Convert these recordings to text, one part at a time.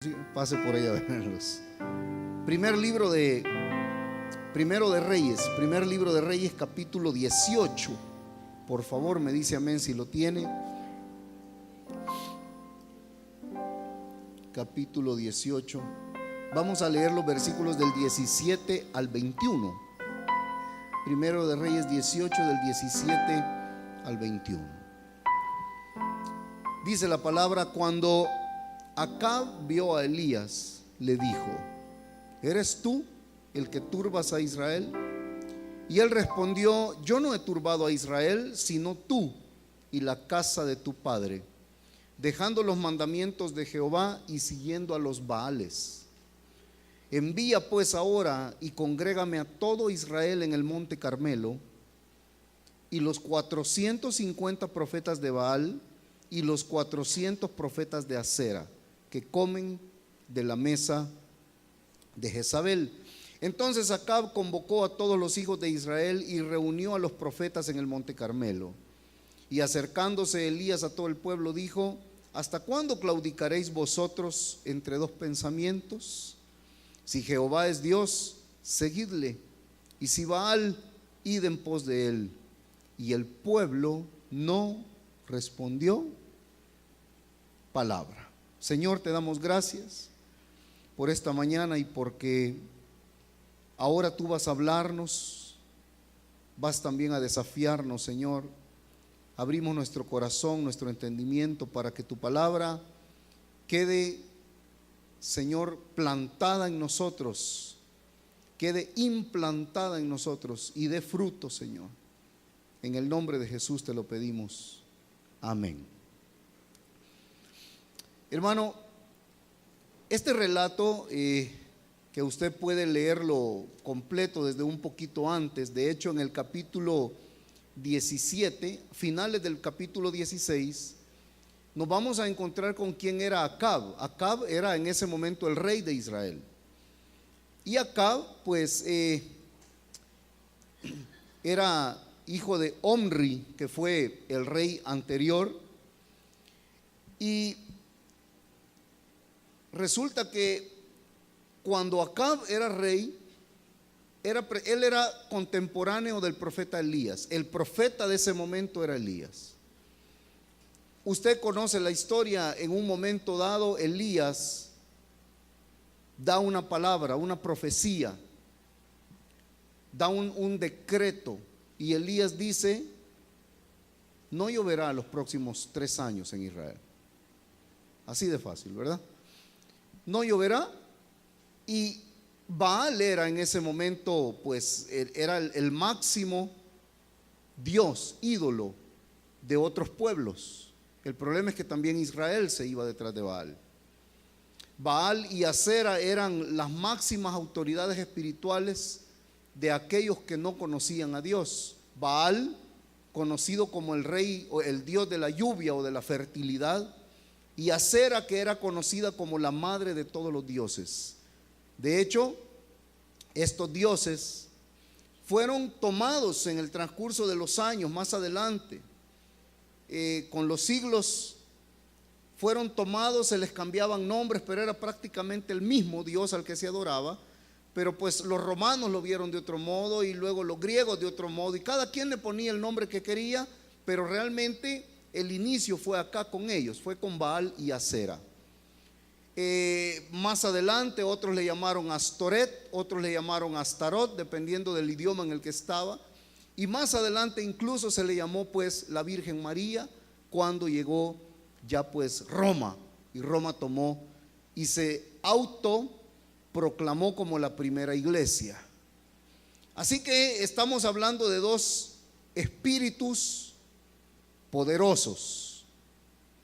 Sí, pase por ahí a verlos. Primero libro de Reyes, capítulo 18. Por favor, me dice amén si lo tiene. Capítulo 18. Vamos a leer los versículos del 17 al 21. Primero de Reyes 18, del 17 al 21. Dice la palabra: cuando Acab vio a Elías, le dijo: ¿eres tú el que turbas a Israel? Y él respondió: yo no he turbado a Israel, sino tú y la casa de tu padre, dejando los mandamientos de Jehová y siguiendo a los Baales. Envía pues ahora y congrégame a todo Israel en el monte Carmelo, y los 450 profetas de Baal y los 400 profetas de Acera, que comen de la mesa de Jezabel. Entonces Acab convocó a todos los hijos de Israel y reunió a los profetas en el monte Carmelo. Y acercándose Elías a todo el pueblo dijo: ¿hasta cuándo claudicaréis vosotros entre dos pensamientos? Si Jehová es Dios, seguidle, y si Baal, id en pos de él. Y el pueblo no respondió palabra. Señor, te damos gracias por esta mañana y porque ahora tú vas a hablarnos, vas también a desafiarnos, Señor. Abrimos nuestro corazón, nuestro entendimiento para que tu palabra quede, Señor, plantada en nosotros, quede implantada en nosotros y dé fruto, Señor. En el nombre de Jesús te lo pedimos. Amén. Hermano, este relato que usted puede leerlo completo desde un poquito antes. De hecho, en el capítulo 17, finales del capítulo 16, nos vamos a encontrar con quién era Acab. Acab era en ese momento el rey de Israel. Y Acab, pues, era hijo de Omri, que fue el rey anterior. Y resulta que cuando Acab era rey, él era contemporáneo del profeta Elías. El profeta de ese momento era Elías. Usted conoce la historia. En un momento dado, Elías da una palabra, una profecía, da un decreto, y Elías dice: no lloverá los próximos 3 años en Israel. Así de fácil, ¿verdad? No lloverá. Y Baal era en ese momento, pues, era el máximo dios, ídolo de otros pueblos. El problema es que también Israel se iba detrás de Baal. Baal y Acera eran las máximas autoridades espirituales de aquellos que no conocían a Dios. Baal, conocido como el rey o el dios de la lluvia o de la fertilidad, y Acera, que era conocida como la madre de todos los dioses. De hecho, estos dioses fueron tomados en el transcurso de los años, más adelante, con los siglos fueron tomados, se les cambiaban nombres, pero era prácticamente el mismo Dios al que se adoraba. Pero pues los romanos lo vieron de otro modo, y luego los griegos de otro modo, y cada quien le ponía el nombre que quería, pero realmente el inicio fue acá con ellos, fue con Baal y Acera. Más adelante otros le llamaron Astoret, otros le llamaron Astarot, dependiendo del idioma en el que estaba. Y más adelante incluso se le llamó pues la Virgen María, cuando llegó ya pues Roma, y Roma tomó y se autoproclamó como la primera iglesia. Así que estamos hablando de dos espíritus poderosos.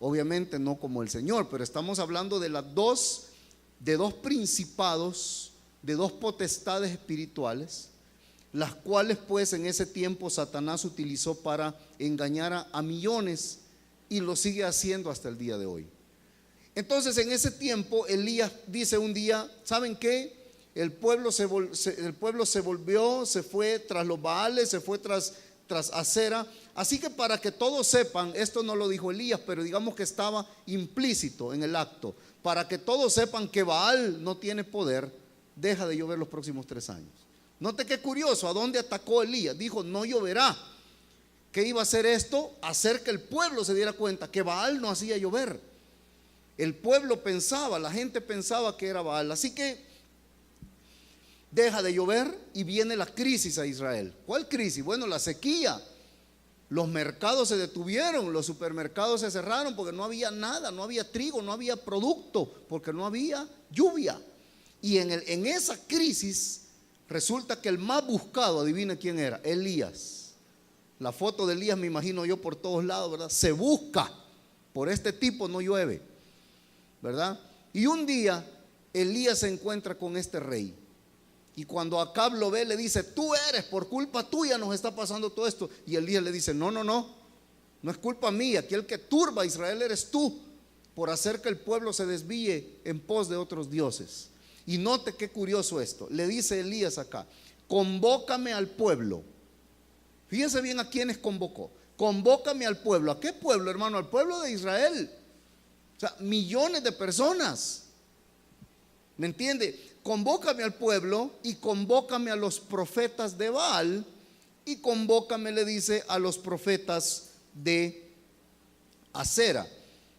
Obviamente no como el Señor, pero estamos hablando de dos principados, de dos potestades espirituales, las cuales pues en ese tiempo Satanás utilizó para engañar a millones, y lo sigue haciendo hasta el día de hoy. Entonces, en ese tiempo Elías dice un día: ¿saben qué? El pueblo se volvió, se fue tras los Baales, se fue tras tras Acera. Así que para que todos sepan, esto no lo dijo Elías, pero digamos que estaba implícito en el acto, para que todos sepan que Baal no tiene poder, deja de llover los próximos 3 años. Note qué curioso, ¿a dónde atacó Elías? Dijo, no lloverá. ¿Qué iba a hacer esto? Hacer que el pueblo se diera cuenta que Baal no hacía llover. El pueblo pensaba, la gente pensaba que era Baal. Así que deja de llover y viene la crisis a Israel. ¿Cuál crisis? Bueno, la sequía. Los mercados se detuvieron, los supermercados se cerraron porque no había nada, no había trigo, no había producto, porque no había lluvia. Y en esa crisis resulta que el más buscado, adivina quién era, Elías. La foto de Elías me imagino yo por todos lados, ¿verdad? Se busca, por este tipo no llueve, ¿verdad? Y un día Elías se encuentra con este rey. Y cuando Acab lo ve, le dice, tú eres, por culpa tuya nos está pasando todo esto. Y Elías le dice, no es culpa mía, aquí el que turba a Israel eres tú, por hacer que el pueblo se desvíe en pos de otros dioses. Y note qué curioso esto, le dice Elías acá, convócame al pueblo. Fíjense bien a quiénes convocó. Convócame al pueblo. ¿A qué pueblo, hermano? Al pueblo de Israel. O sea, millones de personas. ¿Me entiende? Convócame al pueblo y convócame a los profetas de Baal y convócame, le dice, a los profetas de Acera.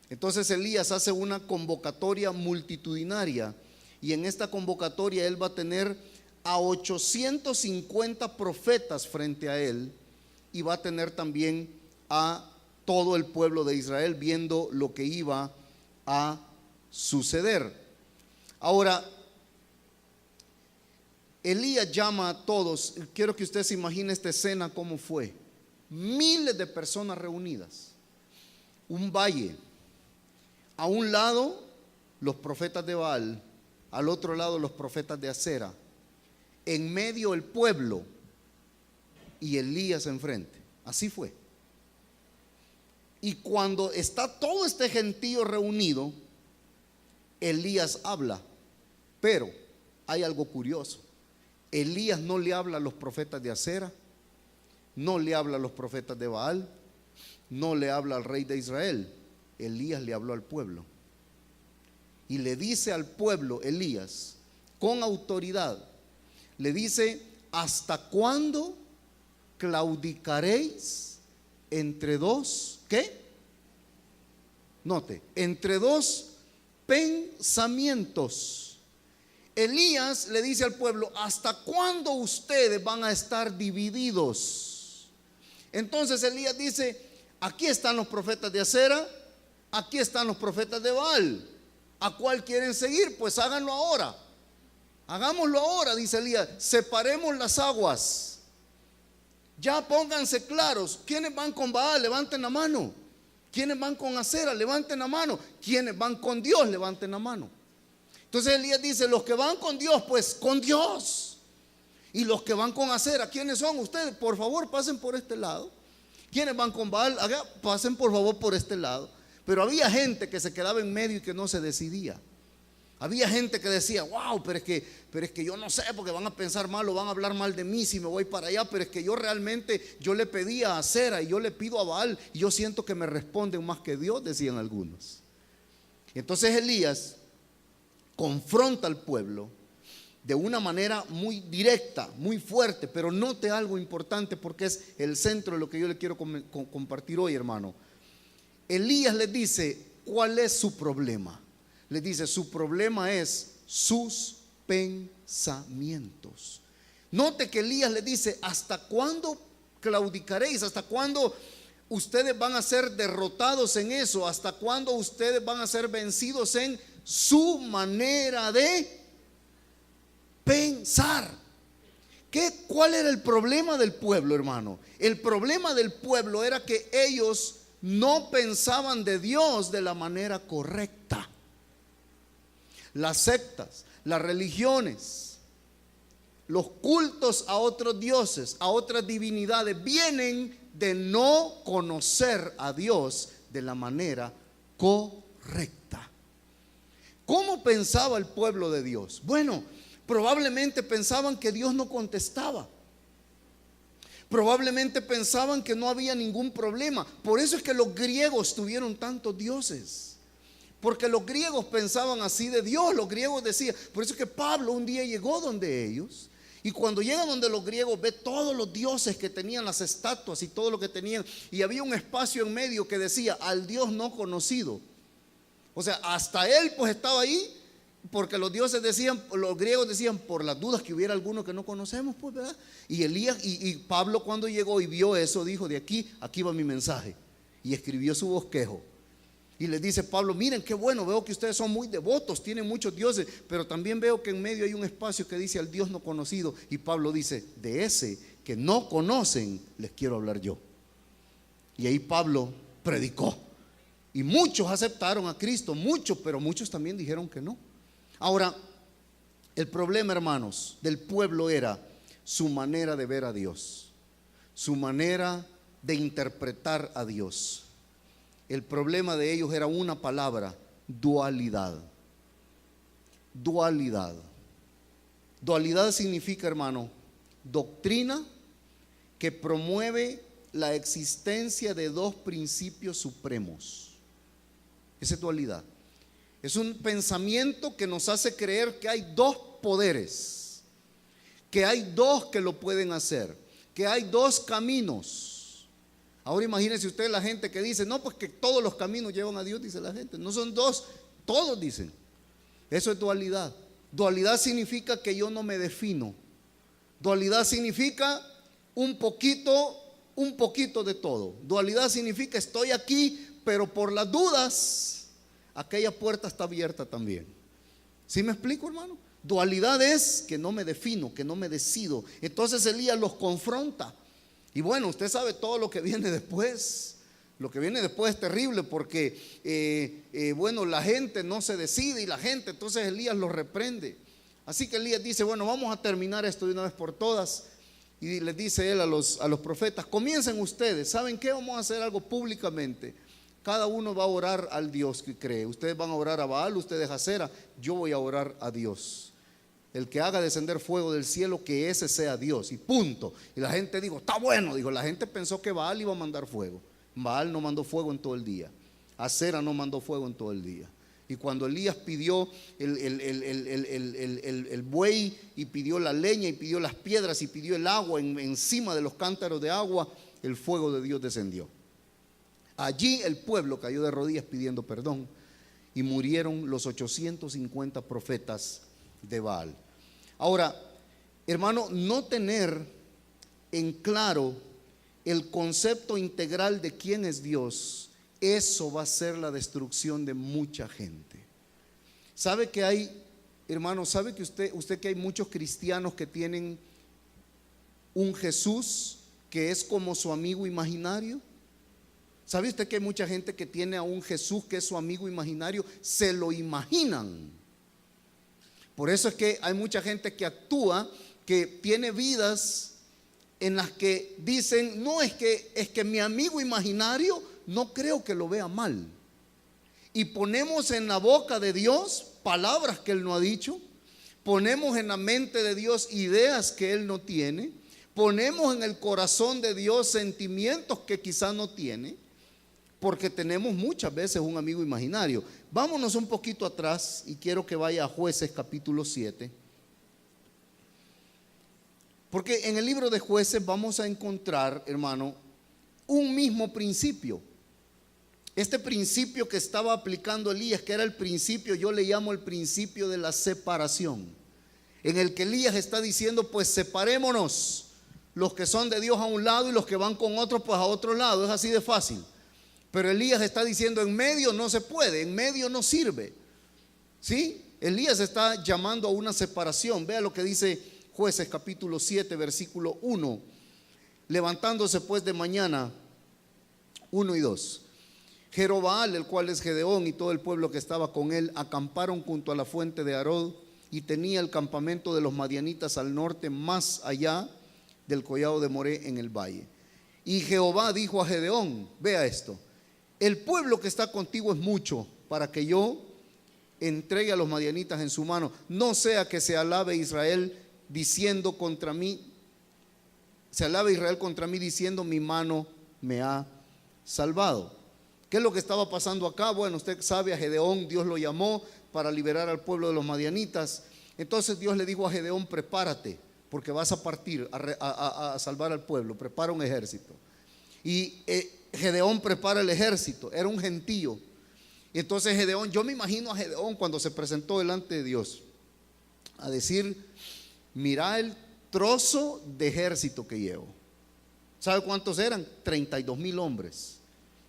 Entonces Elías hace una convocatoria multitudinaria y en esta convocatoria él va a tener a 850 profetas frente a él y va a tener también a todo el pueblo de Israel viendo lo que iba a suceder. Ahora, Elías llama a todos. Quiero que usted se imagine esta escena cómo fue. Miles de personas reunidas, un valle, a un lado los profetas de Baal, al otro lado los profetas de Acera, en medio el pueblo y Elías enfrente. Así fue. Y cuando está todo este gentío reunido, Elías habla, pero hay algo curioso. Elías no le habla a los profetas de Acera, no le habla a los profetas de Baal, no le habla al rey de Israel. Elías le habló al pueblo y le dice al pueblo, Elías, con autoridad, le dice, ¿hasta cuándo claudicaréis entre dos? ¿Qué? Note, entre dos pensamientos. Elías le dice al pueblo, ¿hasta cuándo ustedes van a estar divididos? Entonces Elías dice, aquí están los profetas de Acera, aquí están los profetas de Baal. ¿A cuál quieren seguir? Pues háganlo ahora. Hagámoslo ahora, dice Elías. Separemos las aguas. Ya pónganse claros. ¿Quiénes van con Baal? Levanten la mano. ¿Quiénes van con Acera? Levanten la mano. ¿Quiénes van con Dios? Levanten la mano. Entonces Elías dice, los que van con Dios, pues con Dios. Y los que van con Acera, ¿quiénes son ustedes? Por favor, pasen por este lado. ¿Quiénes van con Baal? Pasen por favor por este lado. Pero había gente que se quedaba en medio y que no se decidía. Había gente que decía, wow, pero es que yo no sé, porque van a pensar mal o van a hablar mal de mí si me voy para allá. Pero es que yo realmente, yo le pedí a Acera y yo le pido a Baal y yo siento que me responden más que Dios, decían algunos. Y entonces Elías confronta al pueblo de una manera muy directa, muy fuerte, pero note algo importante porque es el centro de lo que yo le quiero compartir hoy, hermano. Elías les dice, ¿cuál es su problema? Les dice, su problema es sus pensamientos. Note que Elías les dice, ¿hasta cuándo claudicaréis? ¿Hasta cuándo ustedes van a ser derrotados en eso? ¿Hasta cuándo ustedes van a ser vencidos en su manera de pensar? ¿Cuál era el problema del pueblo, hermano? El problema del pueblo era que ellos no pensaban de Dios de la manera correcta. Las sectas, las religiones, los cultos a otros dioses, a otras divinidades, vienen de no conocer a Dios de la manera correcta. ¿Cómo pensaba el pueblo de Dios? Bueno, probablemente pensaban que Dios no contestaba. Probablemente pensaban que no había ningún problema. Por eso es que los griegos tuvieron tantos dioses. Porque los griegos pensaban así de Dios. Los griegos decían, por eso es que Pablo un día llegó donde ellos. Y cuando llega donde los griegos, ve todos los dioses que tenían, las estatuas y todo lo que tenían. Y había un espacio en medio que decía, al Dios no conocido. O sea, hasta él pues estaba ahí. Porque los dioses decían, los griegos decían, por las dudas que hubiera alguno que no conocemos, pues, ¿verdad? Y Elías y Pablo, cuando llegó y vio eso, dijo, de aquí va mi mensaje. Y escribió su bosquejo. Y les dice Pablo, miren qué bueno, veo que ustedes son muy devotos, tienen muchos dioses, pero también veo que en medio hay un espacio que dice al Dios no conocido. Y Pablo dice, de ese que no conocen, les quiero hablar yo. Y ahí Pablo predicó. Y muchos aceptaron a Cristo, muchos, pero muchos también dijeron que no. Ahora, el problema, hermanos, del pueblo era su manera de ver a Dios, su manera de interpretar a Dios. El problema de ellos era una palabra: dualidad. Dualidad. Dualidad significa, hermano, doctrina que promueve la existencia de dos principios supremos. Esa es dualidad. Es un pensamiento que nos hace creer que hay dos poderes, que hay dos que lo pueden hacer, que hay dos caminos. Ahora imagínense ustedes la gente que dice, no, pues que todos los caminos llevan a Dios, dice la gente. No son dos, todos dicen. Eso es dualidad. Dualidad significa que yo no me defino. Dualidad significa un poquito de todo. Dualidad significa estoy aquí, pero por las dudas aquella puerta está abierta también. ¿Sí me explico, hermano? Dualidad es que no me defino, que no me decido. Entonces Elías los confronta. Y bueno, usted sabe todo lo que viene después. Lo que viene después es terrible porque, bueno, la gente no se decide y la gente, entonces Elías los reprende. Así que Elías dice, bueno, vamos a terminar esto de una vez por todas. Y les dice él a los profetas, comiencen ustedes. ¿Saben qué? Vamos a hacer algo públicamente. Cada uno va a orar al Dios que cree. Ustedes van a orar a Baal, ustedes a Acera. Yo voy a orar a Dios. El que haga descender fuego del cielo, que ese sea Dios. Y punto. Y la gente dijo, está bueno. Dijo, la gente pensó que Baal iba a mandar fuego. Baal no mandó fuego en todo el día. Acera no mandó fuego en todo el día. Y cuando Elías pidió el buey y pidió la leña y pidió las piedras y pidió el agua encima de los cántaros de agua, el fuego de Dios descendió. Allí el pueblo cayó de rodillas pidiendo perdón y murieron los 850 profetas de Baal. Ahora, hermano, no tener en claro el concepto integral de quién es Dios, eso va a ser la destrucción de mucha gente. ¿Sabe que hay, hermano, sabe que usted que hay muchos cristianos que tienen un Jesús que es como su amigo imaginario? ¿Sabe usted que hay mucha gente que tiene a un Jesús que es su amigo imaginario? Se lo imaginan. Por eso es que hay mucha gente que actúa, que tiene vidas en las que dicen, no, es que mi amigo imaginario no creo que lo vea mal. Y ponemos en la boca de Dios palabras que Él no ha dicho, ponemos en la mente de Dios ideas que Él no tiene, ponemos en el corazón de Dios sentimientos que quizás no tiene, porque tenemos muchas veces un amigo imaginario. Vámonos un poquito atrás y quiero que vaya a Jueces capítulo 7. Porque en el libro de Jueces vamos a encontrar, hermano, un mismo principio. Este principio que estaba aplicando Elías, que era el principio, yo le llamo el principio de la separación, en el que Elías está diciendo, pues separémonos, los que son de Dios a un lado y los que van con otros pues a otro lado. Es así de fácil. Pero Elías está diciendo, en medio no se puede, en medio no sirve. ¿Sí? Elías está llamando a una separación. Vea lo que dice Jueces capítulo 7 versículo 1. Levantándose pues de mañana, 1 y 2. Jerobaal, el cual es Gedeón, y todo el pueblo que estaba con él, acamparon junto a la fuente de Arod, y tenía el campamento de los madianitas al norte, más allá del collado de Moré en el valle. Y Jehová dijo a Gedeón, vea esto, el pueblo que está contigo es mucho para que yo entregue a los madianitas en su mano, no sea que se alabe Israel diciendo contra mí, se alaba Israel contra mí diciendo, mi mano me ha salvado. ¿Qué es lo que estaba pasando acá? Bueno, usted sabe, a Gedeón Dios lo llamó para liberar al pueblo de los madianitas. Entonces Dios le dijo a Gedeón, prepárate, porque vas a partir a salvar al pueblo, prepara un ejército. Y Gedeón prepara el ejército, era un gentío. Y entonces Gedeón, yo me imagino a Gedeón cuando se presentó delante de Dios, a decir, mira el trozo de ejército que llevo. ¿Sabe cuántos eran? 32,000 hombres.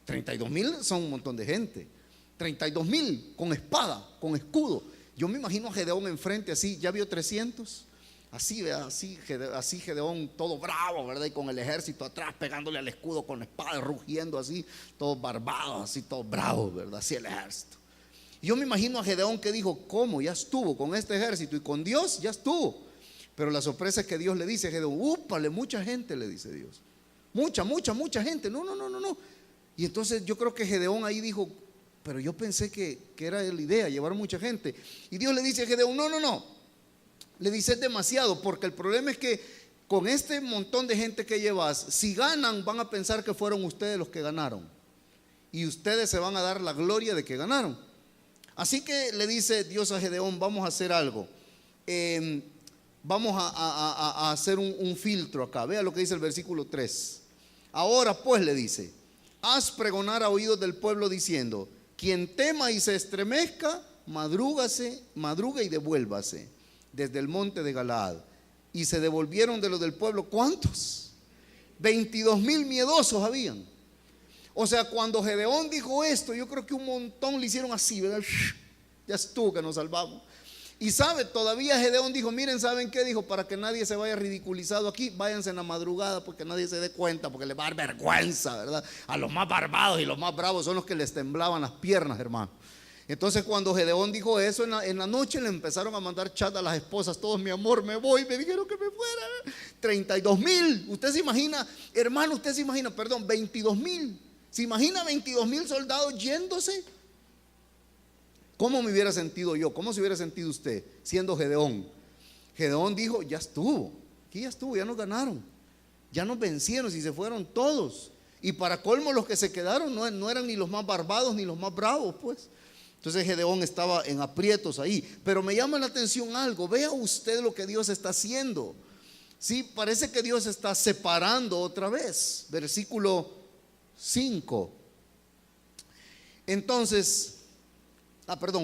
32,000 son un montón de gente. 32,000 con espada, con escudo. Yo me imagino a Gedeón enfrente así, ¿ya vio 300? Así, así Gedeón todo bravo, ¿verdad? Y con el ejército atrás pegándole al escudo con espada, rugiendo así, todos barbados, así todos bravos, ¿verdad? Así el ejército. Y yo me imagino a Gedeón que dijo, ¿cómo? Ya estuvo con este ejército y con Dios ya estuvo. Pero la sorpresa es que Dios le dice a Gedeón, úpale, mucha gente, le dice Dios. Mucha gente. No. Y entonces yo creo que Gedeón ahí dijo, pero yo pensé que era la idea, llevar mucha gente. Y Dios le dice a Gedeón, no. Le dice, es demasiado, porque el problema es que con este montón de gente que llevas, si ganan, van a pensar que fueron ustedes los que ganaron. Y ustedes se van a dar la gloria de que ganaron. Así que le dice Dios a Gedeón, vamos a hacer algo. Vamos a hacer un filtro acá. Vea lo que dice el versículo 3. Ahora pues, le dice, haz pregonar a oídos del pueblo diciendo, quien tema y se estremezca, madruga y devuélvase desde el monte de Galaad. Y se devolvieron de los del pueblo, ¿cuántos? 22,000 miedosos habían. O sea, cuando Gedeón dijo esto, yo creo que un montón le hicieron así, ¿verdad? Ya estuvo que nos salvamos. Y sabe, todavía Gedeón dijo, miren, ¿saben qué? Dijo, para que nadie se vaya ridiculizado aquí, váyanse en la madrugada porque nadie se dé cuenta, porque les va a dar vergüenza, ¿verdad? A los más barbados y los más bravos son los que les temblaban las piernas, hermano. Entonces cuando Gedeón dijo eso, en la noche le empezaron a mandar chat a las esposas, todos, mi amor, me voy, me dijeron que me fuera. 32,000, usted se imagina, hermano, 22,000. ¿Se imagina 22,000 soldados yéndose? ¿Cómo me hubiera sentido yo? ¿Cómo se hubiera sentido usted siendo Gedeón? Gedeón dijo, ya estuvo, aquí ya estuvo, ya nos ganaron, ya nos vencieron y se fueron todos. Y para colmo los que se quedaron no eran ni los más barbados ni los más bravos, pues. Entonces Gedeón estaba en aprietos ahí. Pero me llama la atención algo, vea usted lo que Dios está haciendo. Sí, parece que Dios está separando otra vez. Versículo 5. Entonces,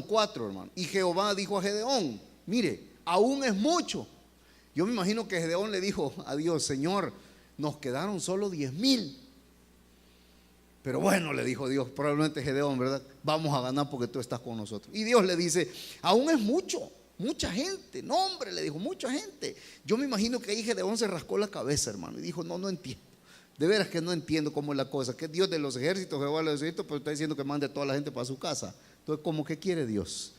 4, hermano. Y Jehová dijo a Gedeón, mire, aún es mucho. Yo me imagino que Gedeón le dijo a Dios, Señor, nos quedaron solo 10,000. Pero bueno, le dijo Dios, probablemente Gedeón, ¿verdad? Vamos a ganar porque tú estás con nosotros. Y Dios le dice, aún es mucha gente. No, hombre, le dijo, mucha gente. Yo me imagino que ahí Gedeón se rascó la cabeza, hermano, y dijo, no entiendo. De veras que no entiendo cómo es la cosa. Que Dios de los ejércitos, Jehová de los ejércitos, pero está diciendo que mande a toda la gente para su casa. Entonces, ¿cómo que quiere Dios?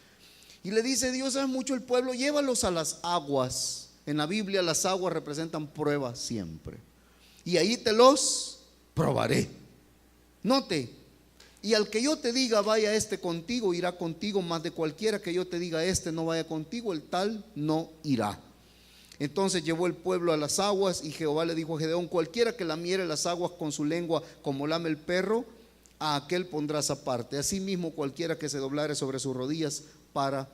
Y le dice Dios, es mucho el pueblo, llévalos a las aguas. En la Biblia las aguas representan pruebas siempre. Y ahí te los probaré. Note, y al que yo te diga vaya este contigo, irá contigo, más de cualquiera que yo te diga este no vaya contigo, el tal no irá. Entonces llevó el pueblo a las aguas y Jehová le dijo a Gedeón, cualquiera que lamiere las aguas con su lengua como lame el perro, a aquel pondrás aparte. Asimismo cualquiera que se doblare sobre sus rodillas para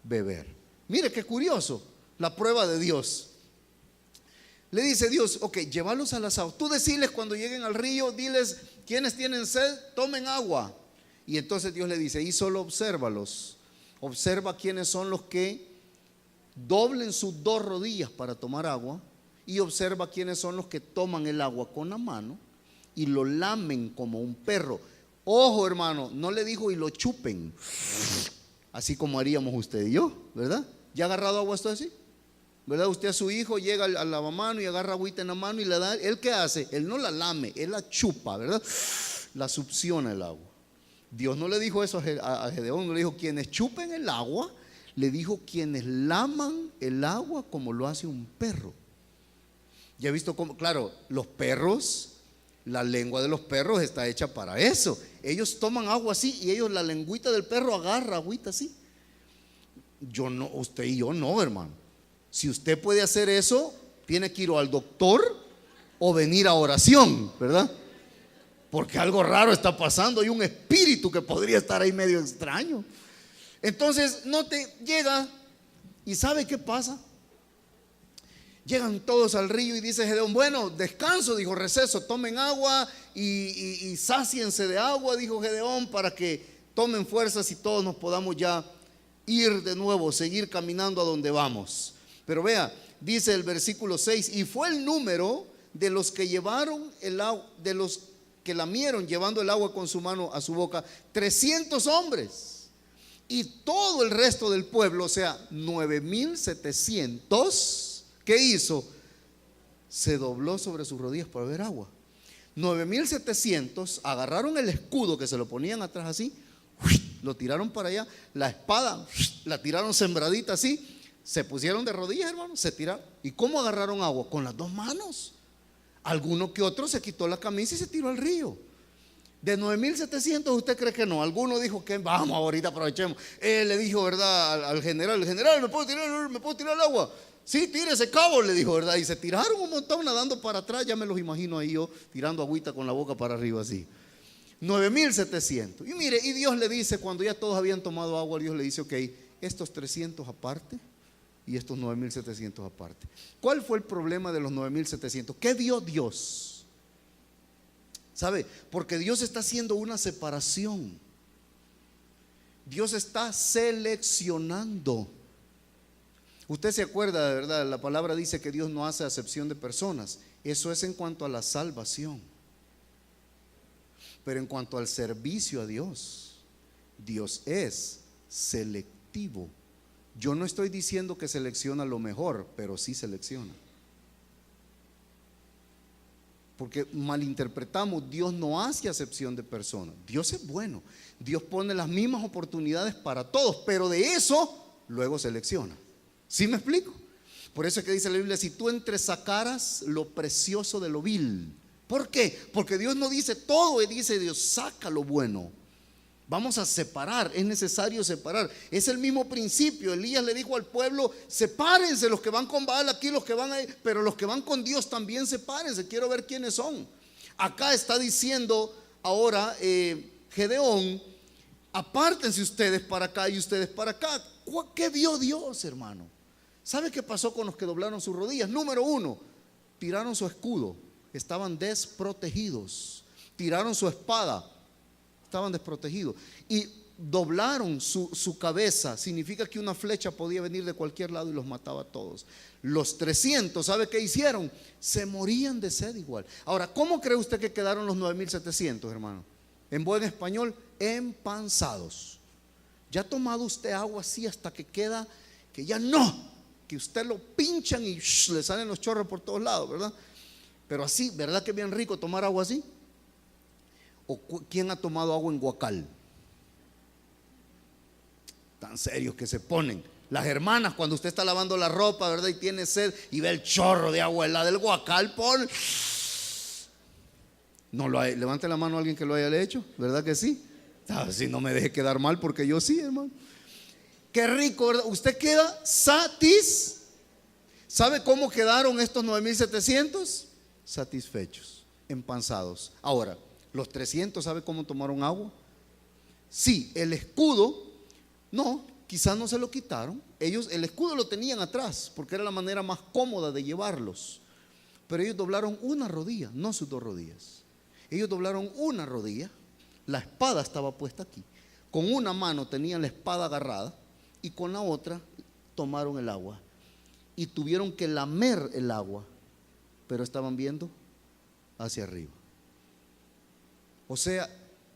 beber. Mire qué curioso, la prueba de Dios. Le dice Dios, ok, llévalos a las aguas. Tú deciles cuando lleguen al río, diles, quienes tienen sed, tomen agua. Y entonces Dios le dice, y solo obsérvalos. Observa quiénes son los que doblen sus 2 rodillas para tomar agua. Y observa quiénes son los que toman el agua con la mano y lo lamen como un perro. Ojo, hermano, no le dijo y lo chupen, así como haríamos usted y yo, ¿verdad? ¿Ya ha agarrado agua esto así? ¿Verdad? Usted a su hijo llega al lavamano y agarra agüita en la mano y le da. ¿Él qué hace? Él no la lame, él la chupa, ¿verdad? La succiona el agua. Dios no le dijo eso a Gedeón, no le dijo quienes chupen el agua, le dijo quienes laman el agua como lo hace un perro. Ya he visto cómo, claro, los perros, la lengua de los perros está hecha para eso. Ellos toman agua así y ellos, la lengüita del perro agarra agüita así. Yo no, usted y yo no, hermano. Si usted puede hacer eso, tiene que ir o al doctor o venir a oración, ¿verdad? Porque algo raro está pasando, hay un espíritu que podría estar ahí medio extraño. Entonces no te llega, ¿y sabe qué pasa? Llegan todos al río y dice Gedeón, bueno, descanso, dijo, receso, tomen agua y sáciense de agua, dijo Gedeón, para que tomen fuerzas y todos nos podamos ya ir de nuevo, seguir caminando a donde vamos. Pero vea, dice el versículo 6, y fue el número de los que llevaron el agua, de los que lamieron llevando el agua con su mano a su boca, 300 hombres. Y todo el resto del pueblo, o sea, 9,700, ¿qué hizo? Se dobló sobre sus rodillas para beber agua. 9,700 agarraron el escudo que se lo ponían atrás así, lo tiraron para allá, la espada la tiraron sembradita así, se pusieron de rodillas, hermano, se tiraron. ¿Y cómo agarraron agua? Con las dos manos. Alguno que otro se quitó la camisa y se tiró al río. De 9,700, ¿usted cree que no? Alguno dijo que vamos, ahorita aprovechemos. Él le dijo, ¿verdad? Al general, el general, ¿me puedo tirar el agua? Sí, tírese, cabo, le dijo, ¿verdad? Y se tiraron un montón nadando para atrás. Ya me los imagino ahí yo tirando agüita con la boca para arriba así. 9,700. Y mire, y Dios le dice, cuando ya todos habían tomado agua, Dios le dice, ok, estos 300 aparte y estos 9,700 aparte. ¿Cuál fue el problema de los 9,700? ¿Qué vio Dios? ¿Sabe? Porque Dios está haciendo una separación. Dios está seleccionando. Usted se acuerda, de verdad, la palabra dice que Dios no hace acepción de personas. Eso es en cuanto a la salvación. Pero en cuanto al servicio a Dios, Dios es selectivo. Yo no estoy diciendo que selecciona lo mejor, pero sí selecciona. Porque malinterpretamos, Dios no hace acepción de personas. Dios es bueno, Dios pone las mismas oportunidades para todos, pero de eso luego selecciona. ¿Sí me explico? Por eso es que dice la Biblia, si tú entresacaras lo precioso de lo vil. ¿Por qué? Porque Dios no dice todo, Él dice, Dios saca lo bueno. Vamos a separar, es necesario separar. Es el mismo principio. Elías le dijo al pueblo, sepárense los que van con Baal aquí, los que van ahí, pero los que van con Dios también sepárense, quiero ver quiénes son. Acá está diciendo ahora Gedeón, apártense ustedes para acá y ustedes para acá. ¿Qué vio Dios, hermano? ¿Sabe qué pasó con los que doblaron sus rodillas? Número uno, tiraron su escudo, estaban desprotegidos. Tiraron su espada, estaban desprotegidos, y doblaron su cabeza. Significa que una flecha podía venir de cualquier lado y los mataba a todos. Los 300, ¿sabe qué hicieron? Se morían de sed igual. Ahora, ¿cómo cree usted que quedaron los 9,700, hermano? En buen español, empanzados. ¿Ya ha tomado usted agua así hasta que queda, que ya no, que usted lo pinchan y le salen los chorros por todos lados, ¿verdad? Pero así, ¿verdad que es bien rico tomar agua así? ¿O quién ha tomado agua en guacal? Tan serios que se ponen. Las hermanas, cuando usted está lavando la ropa, ¿verdad? Y tiene sed y ve el chorro de agua helada del guacal, no lo hay. Levante la mano a alguien que lo haya hecho, ¿verdad que sí? Si no me deje quedar mal, porque yo sí, hermano. Qué rico, ¿verdad? Usted queda ¿Sabe cómo quedaron estos 9,700? Satisfechos, empanzados. Ahora, los 300, ¿sabe cómo tomaron agua? Sí, el escudo, no, quizás no se lo quitaron. Ellos el escudo lo tenían atrás, porque era la manera más cómoda de llevarlos. Pero ellos doblaron una rodilla, no sus dos rodillas. Ellos doblaron una rodilla, la espada estaba puesta aquí. Con una mano tenían la espada agarrada y con la otra tomaron el agua. Y tuvieron que lamer el agua, pero estaban viendo hacia arriba. O sea,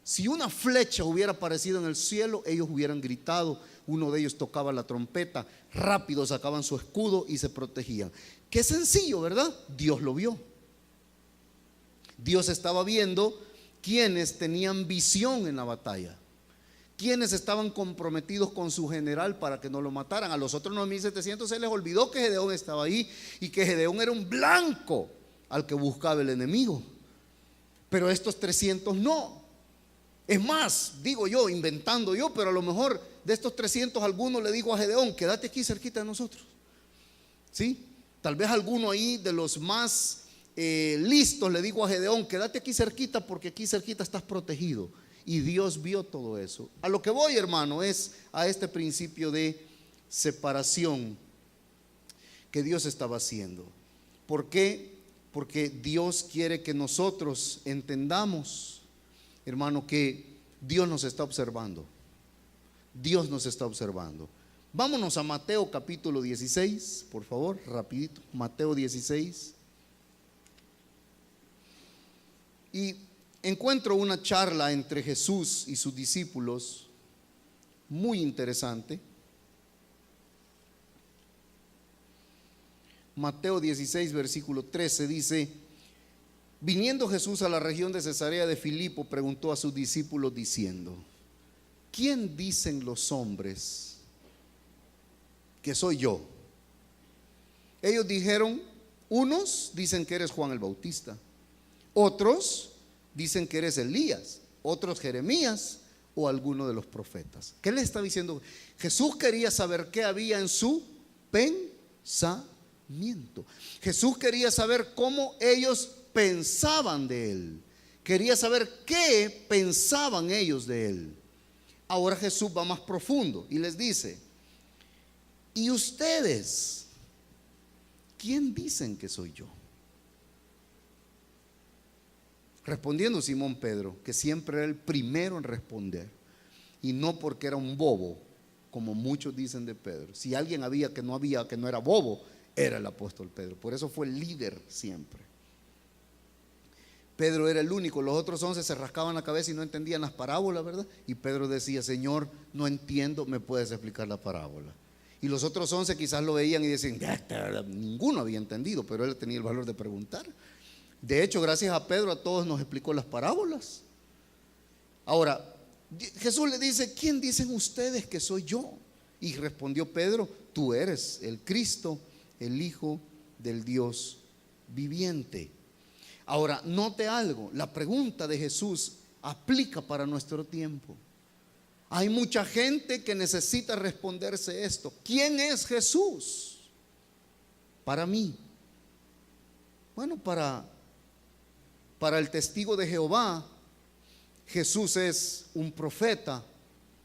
si una flecha hubiera aparecido en el cielo, ellos hubieran gritado. Uno de ellos tocaba la trompeta, rápido sacaban su escudo y se protegían. Qué sencillo, ¿verdad? Dios lo vio. Dios estaba viendo quienes tenían visión en la batalla, quienes estaban comprometidos con su general para que no lo mataran. A los otros 9,700 se les olvidó que Gedeón estaba ahí y que Gedeón era un blanco al que buscaba el enemigo. Pero estos 300 no. Es más, digo yo, inventando yo, pero a lo mejor de estos 300 alguno le dijo a Gedeón, quédate aquí cerquita de nosotros. ¿Sí? Tal vez alguno ahí de los más listos, le dijo a Gedeón: quédate aquí cerquita, porque aquí cerquita estás protegido. Y Dios vio todo eso. A lo que voy, hermano, es a este principio de separación que Dios estaba haciendo. ¿Por qué? Porque Dios quiere que nosotros entendamos, hermano, que Dios nos está observando. Dios nos está observando. Vámonos a Mateo capítulo 16, por favor, rapidito. Mateo 16. Y encuentro una charla entre Jesús y sus discípulos muy interesante. Mateo 16, versículo 13 dice: viniendo Jesús a la región de Cesarea de Filipo, preguntó a sus discípulos diciendo: ¿quién dicen los hombres que soy yo? Ellos dijeron: unos dicen que eres Juan el Bautista, otros dicen que eres Elías, otros Jeremías o alguno de los profetas. ¿Qué le está diciendo? Jesús quería saber qué había en su pensamiento. Jesús quería saber cómo ellos pensaban de él. Quería saber qué pensaban ellos de él. Ahora Jesús va más profundo y les dice: ¿y ustedes quién dicen que soy yo? Respondiendo Simón Pedro, que siempre era el primero en responder, y no porque era un bobo, como muchos dicen de Pedro. Si alguien que no era bobo, era el apóstol Pedro. Por eso fue el líder siempre. Pedro era el único. Los otros 11 se rascaban la cabeza y no entendían las parábolas, ¿verdad? Y Pedro decía: Señor, no entiendo, ¿me puedes explicar la parábola? Y los otros 11 quizás lo veían y decían: ninguno había entendido, pero él tenía el valor de preguntar. De hecho, gracias a Pedro, a todos nos explicó las parábolas. Ahora, Jesús le dice: ¿quién dicen ustedes que soy yo? Y respondió Pedro: tú eres el Cristo, el Hijo del Dios viviente. Ahora, note algo: la pregunta de Jesús aplica para nuestro tiempo. Hay mucha gente que necesita responderse esto: ¿quién es Jesús para mí? Bueno, para el testigo de Jehová, Jesús es un profeta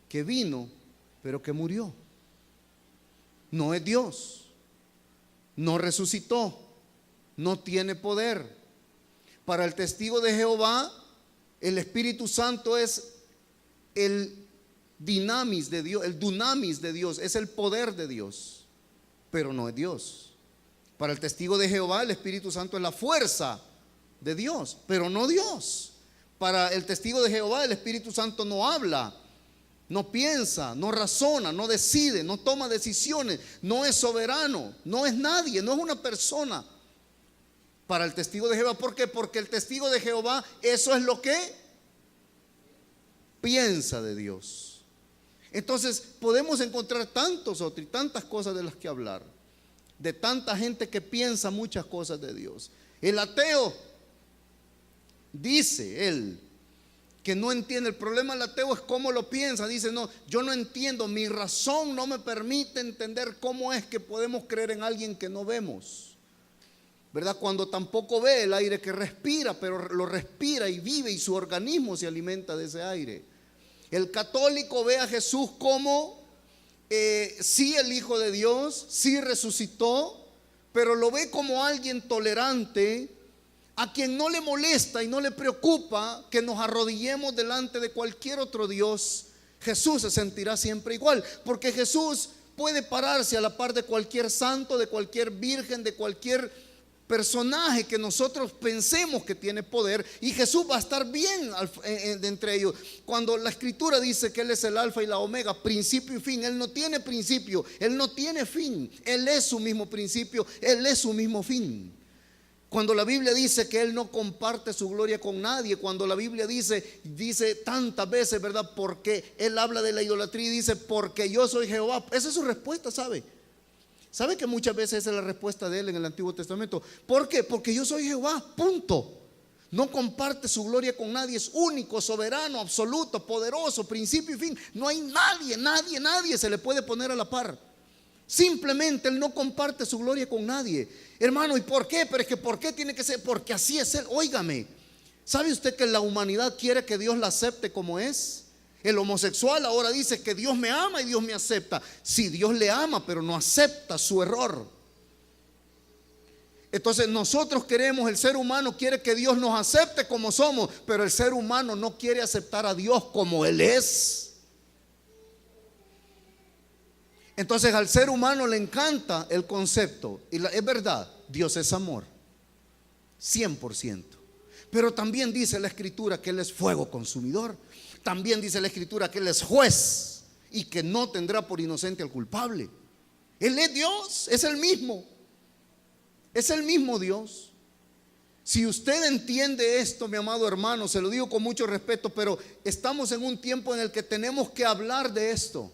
que vino, pero que murió. No es Dios, no resucitó, no tiene poder. Para el testigo de Jehová, el Espíritu Santo es el dinamis de Dios, el dunamis de Dios, es el poder de Dios, pero no es Dios. Para el testigo de Jehová, el Espíritu Santo es la fuerza de Dios, pero no Dios. Para el testigo de Jehová, el Espíritu Santo no habla, no piensa, no razona, no decide, no toma decisiones, no es soberano, no es nadie, no es una persona. Para el testigo de Jehová, ¿por qué? Porque el testigo de Jehová, eso es lo que piensa de Dios. Entonces podemos encontrar tantas cosas de las que hablar, de tanta gente que piensa muchas cosas de Dios. El ateo dice él que no entiende. El problema del ateo es cómo lo piensa. Dice: no, yo no entiendo, mi razón no me permite entender cómo es que podemos creer en alguien que no vemos, ¿verdad? Cuando tampoco ve el aire que respira, pero lo respira y vive, y su organismo se alimenta de ese aire. El católico ve a Jesús como sí, el Hijo de Dios, sí resucitó, pero lo ve como alguien tolerante, a quien no le molesta y no le preocupa que nos arrodillemos delante de cualquier otro Dios. Jesús se sentirá siempre igual, porque Jesús puede pararse a la par de cualquier santo, de cualquier virgen, de cualquier personaje que nosotros pensemos que tiene poder, y Jesús va a estar bien de entre ellos. Cuando la Escritura dice que Él es el alfa y la omega, principio y fin, Él no tiene principio, Él no tiene fin, Él es su mismo principio, Él es su mismo fin. Cuando la Biblia dice que Él no comparte su gloria con nadie, cuando la Biblia dice tantas veces, ¿verdad? Porque Él habla de la idolatría y dice: porque yo soy Jehová. Esa es su respuesta, ¿sabe? ¿Sabe que muchas veces esa es la respuesta de Él en el Antiguo Testamento? ¿Por qué? Porque yo soy Jehová, punto. No comparte su gloria con nadie, es único, soberano, absoluto, poderoso, principio y fin. No hay nadie se le puede poner a la par. Simplemente Él no comparte su gloria con nadie. Hermano, ¿y por qué? Pero es que ¿por qué tiene que ser? Porque así es Él. Óigame, ¿sabe usted que la humanidad quiere que Dios la acepte como es? El homosexual ahora dice que Dios me ama y Dios me acepta. Sí, Dios le ama, pero no acepta su error. Entonces nosotros queremos, el ser humano quiere que Dios nos acepte como somos, pero el ser humano no quiere aceptar a Dios como Él es. Entonces al ser humano le encanta el concepto, y es verdad, Dios es amor, 100%. Pero también dice la Escritura que Él es fuego consumidor. También dice la Escritura que Él es juez y que no tendrá por inocente al culpable. Él es Dios, es el mismo. Es el mismo Dios. Si usted entiende esto, mi amado hermano, se lo digo con mucho respeto, pero estamos en un tiempo en el que tenemos que hablar de esto.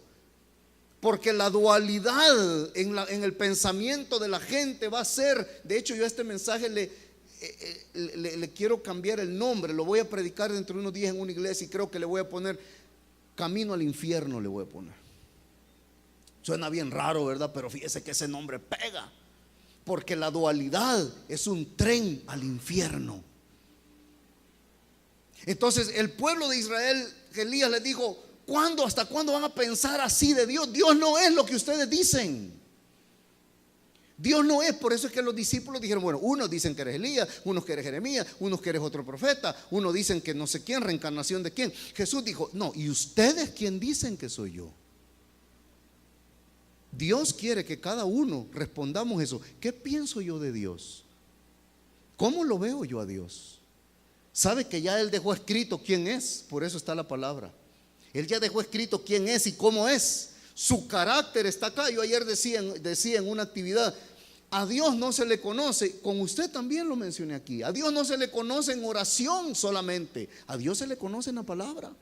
Porque la dualidad en el pensamiento de la gente va a ser, de hecho yo a este mensaje le quiero cambiar el nombre, lo voy a predicar dentro de unos días en una iglesia y creo que le voy a poner camino al infierno, le voy a poner. Suena bien raro, ¿verdad? Pero fíjese que ese nombre pega, porque la dualidad es un tren al infierno. Entonces el pueblo de Israel, Elías les dijo: ¿cuándo, hasta cuándo van a pensar así de Dios? Dios no es lo que ustedes dicen. Dios no es. Por eso es que los discípulos dijeron: bueno, unos dicen que eres Elías, unos que eres Jeremías, unos que eres otro profeta, unos dicen que no sé quién, reencarnación de quién. Jesús dijo: no, ¿y ustedes quién dicen que soy yo? Dios quiere que cada uno respondamos eso. ¿Qué pienso yo de Dios? ¿Cómo lo veo yo a Dios? ¿Sabe que ya Él dejó escrito quién es? Por eso está la palabra. Él ya dejó escrito quién es y cómo es. Su carácter está acá. Yo ayer decía en una actividad: a Dios no se le conoce, con usted también lo mencioné aquí, a Dios no se le conoce en oración solamente, a Dios se le conoce en la palabra.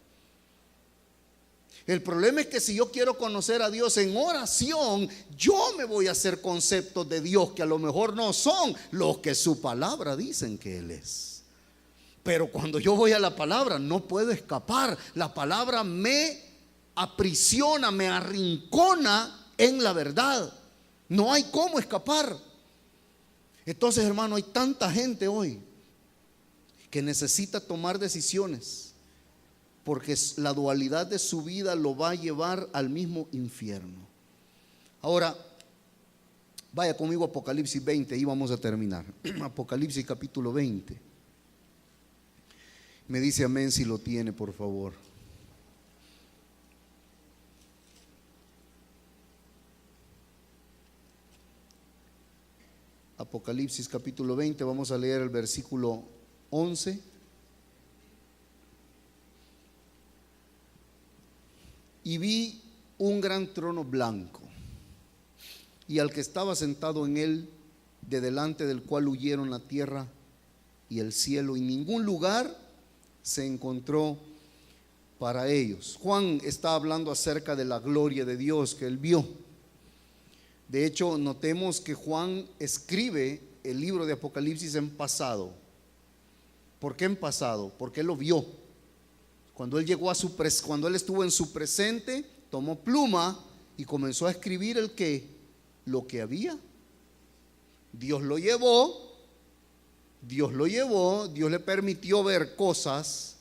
El problema es que si yo quiero conocer a Dios en oración, yo me voy a hacer conceptos de Dios que a lo mejor no son los que su palabra dicen que Él es. Pero cuando yo voy a la palabra no puedo escapar. La palabra me aprisiona, me arrincona en la verdad. No hay cómo escapar. Entonces, hermano, hay tanta gente hoy que necesita tomar decisiones, porque la dualidad de su vida lo va a llevar al mismo infierno. Ahora, vaya conmigo a Apocalipsis 20 y vamos a terminar. Apocalipsis capítulo 20. Me dice amén si lo tiene, por favor. Apocalipsis capítulo 20, vamos a leer el versículo 11. Y vi un gran trono blanco, y al que estaba sentado en él, de delante del cual huyeron la tierra y el cielo, y ningún lugar se encontró para ellos. Juan está hablando acerca de la gloria de Dios que él vio. De hecho, notemos que Juan escribe el libro de Apocalipsis en pasado. ¿Por qué en pasado? Porque él lo vio. Cuando él llegó cuando él estuvo en su presente, tomó pluma y comenzó a escribir lo que había. Dios lo llevó, Dios le permitió ver cosas,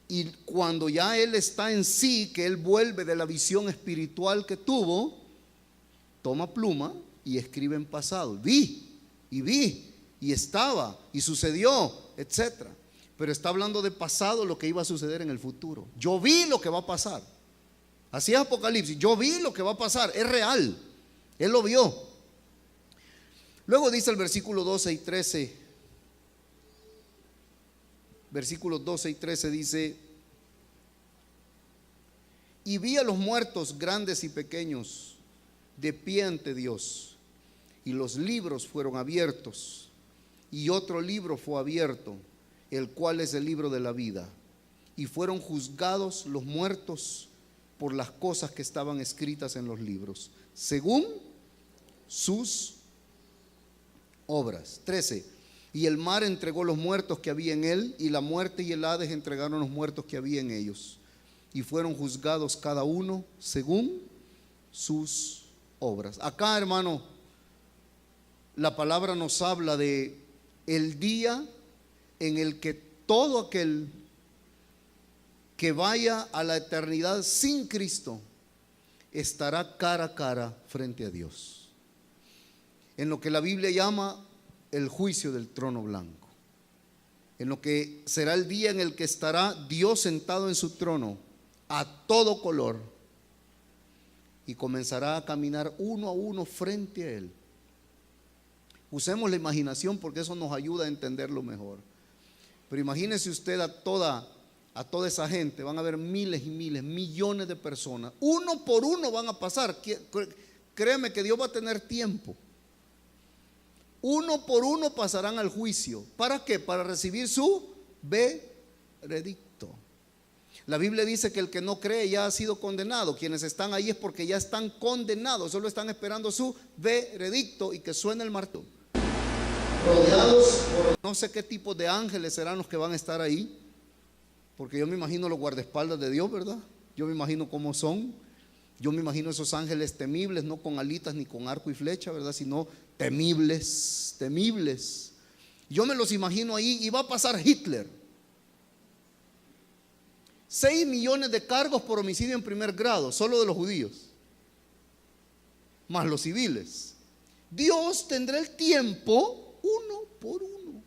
y cuando ya él está en sí, que él vuelve de la visión espiritual que tuvo, toma pluma y escribe en pasado. Vi, y estaba, y sucedió, etcétera. Pero está hablando de pasado, lo que iba a suceder en el futuro. Yo vi lo que va a pasar. Así es Apocalipsis. Yo vi lo que va a pasar, es real. Él lo vio. Luego dice el versículo 12 y 13. Versículos 12 y 13 dice: y vi a los muertos, grandes y pequeños, de pie ante Dios, y los libros fueron abiertos, y otro libro fue abierto, el cual es el libro de la vida, y fueron juzgados los muertos por las cosas que estaban escritas en los libros, según sus obras. 13. Y el mar entregó los muertos que había en él, y la muerte y el Hades entregaron los muertos que había en ellos, y fueron juzgados cada uno según sus obras. Acá, hermano, la palabra nos habla de el día en el que todo aquel que vaya a la eternidad sin Cristo estará cara a cara frente a Dios, en lo que la Biblia llama el juicio del trono blanco, en lo que será el día en el que estará Dios sentado en su trono a todo color y comenzará a caminar uno a uno frente a Él. Usemos la imaginación porque eso nos ayuda a entenderlo mejor. Pero imagínese usted a toda esa gente, van a haber miles y miles, millones de personas, uno por uno van a pasar. Créeme que Dios va a tener tiempo. Uno por uno pasarán al juicio. ¿Para qué? Para recibir su veredicto. La Biblia dice que el que no cree ya ha sido condenado. Quienes están ahí es porque ya están condenados, solo están esperando su veredicto y que suene el martillo. Rodeados por no sé qué tipo de ángeles serán los que van a estar ahí, porque yo me imagino los guardaespaldas de Dios, ¿verdad? Yo me imagino cómo son. Yo me imagino esos ángeles temibles, no con alitas ni con arco y flecha, ¿verdad? Sino temibles, temibles. Yo me los imagino ahí y va a pasar Hitler. 6 millones de cargos por homicidio en primer grado, solo de los judíos, más los civiles. Dios tendrá el tiempo uno por uno.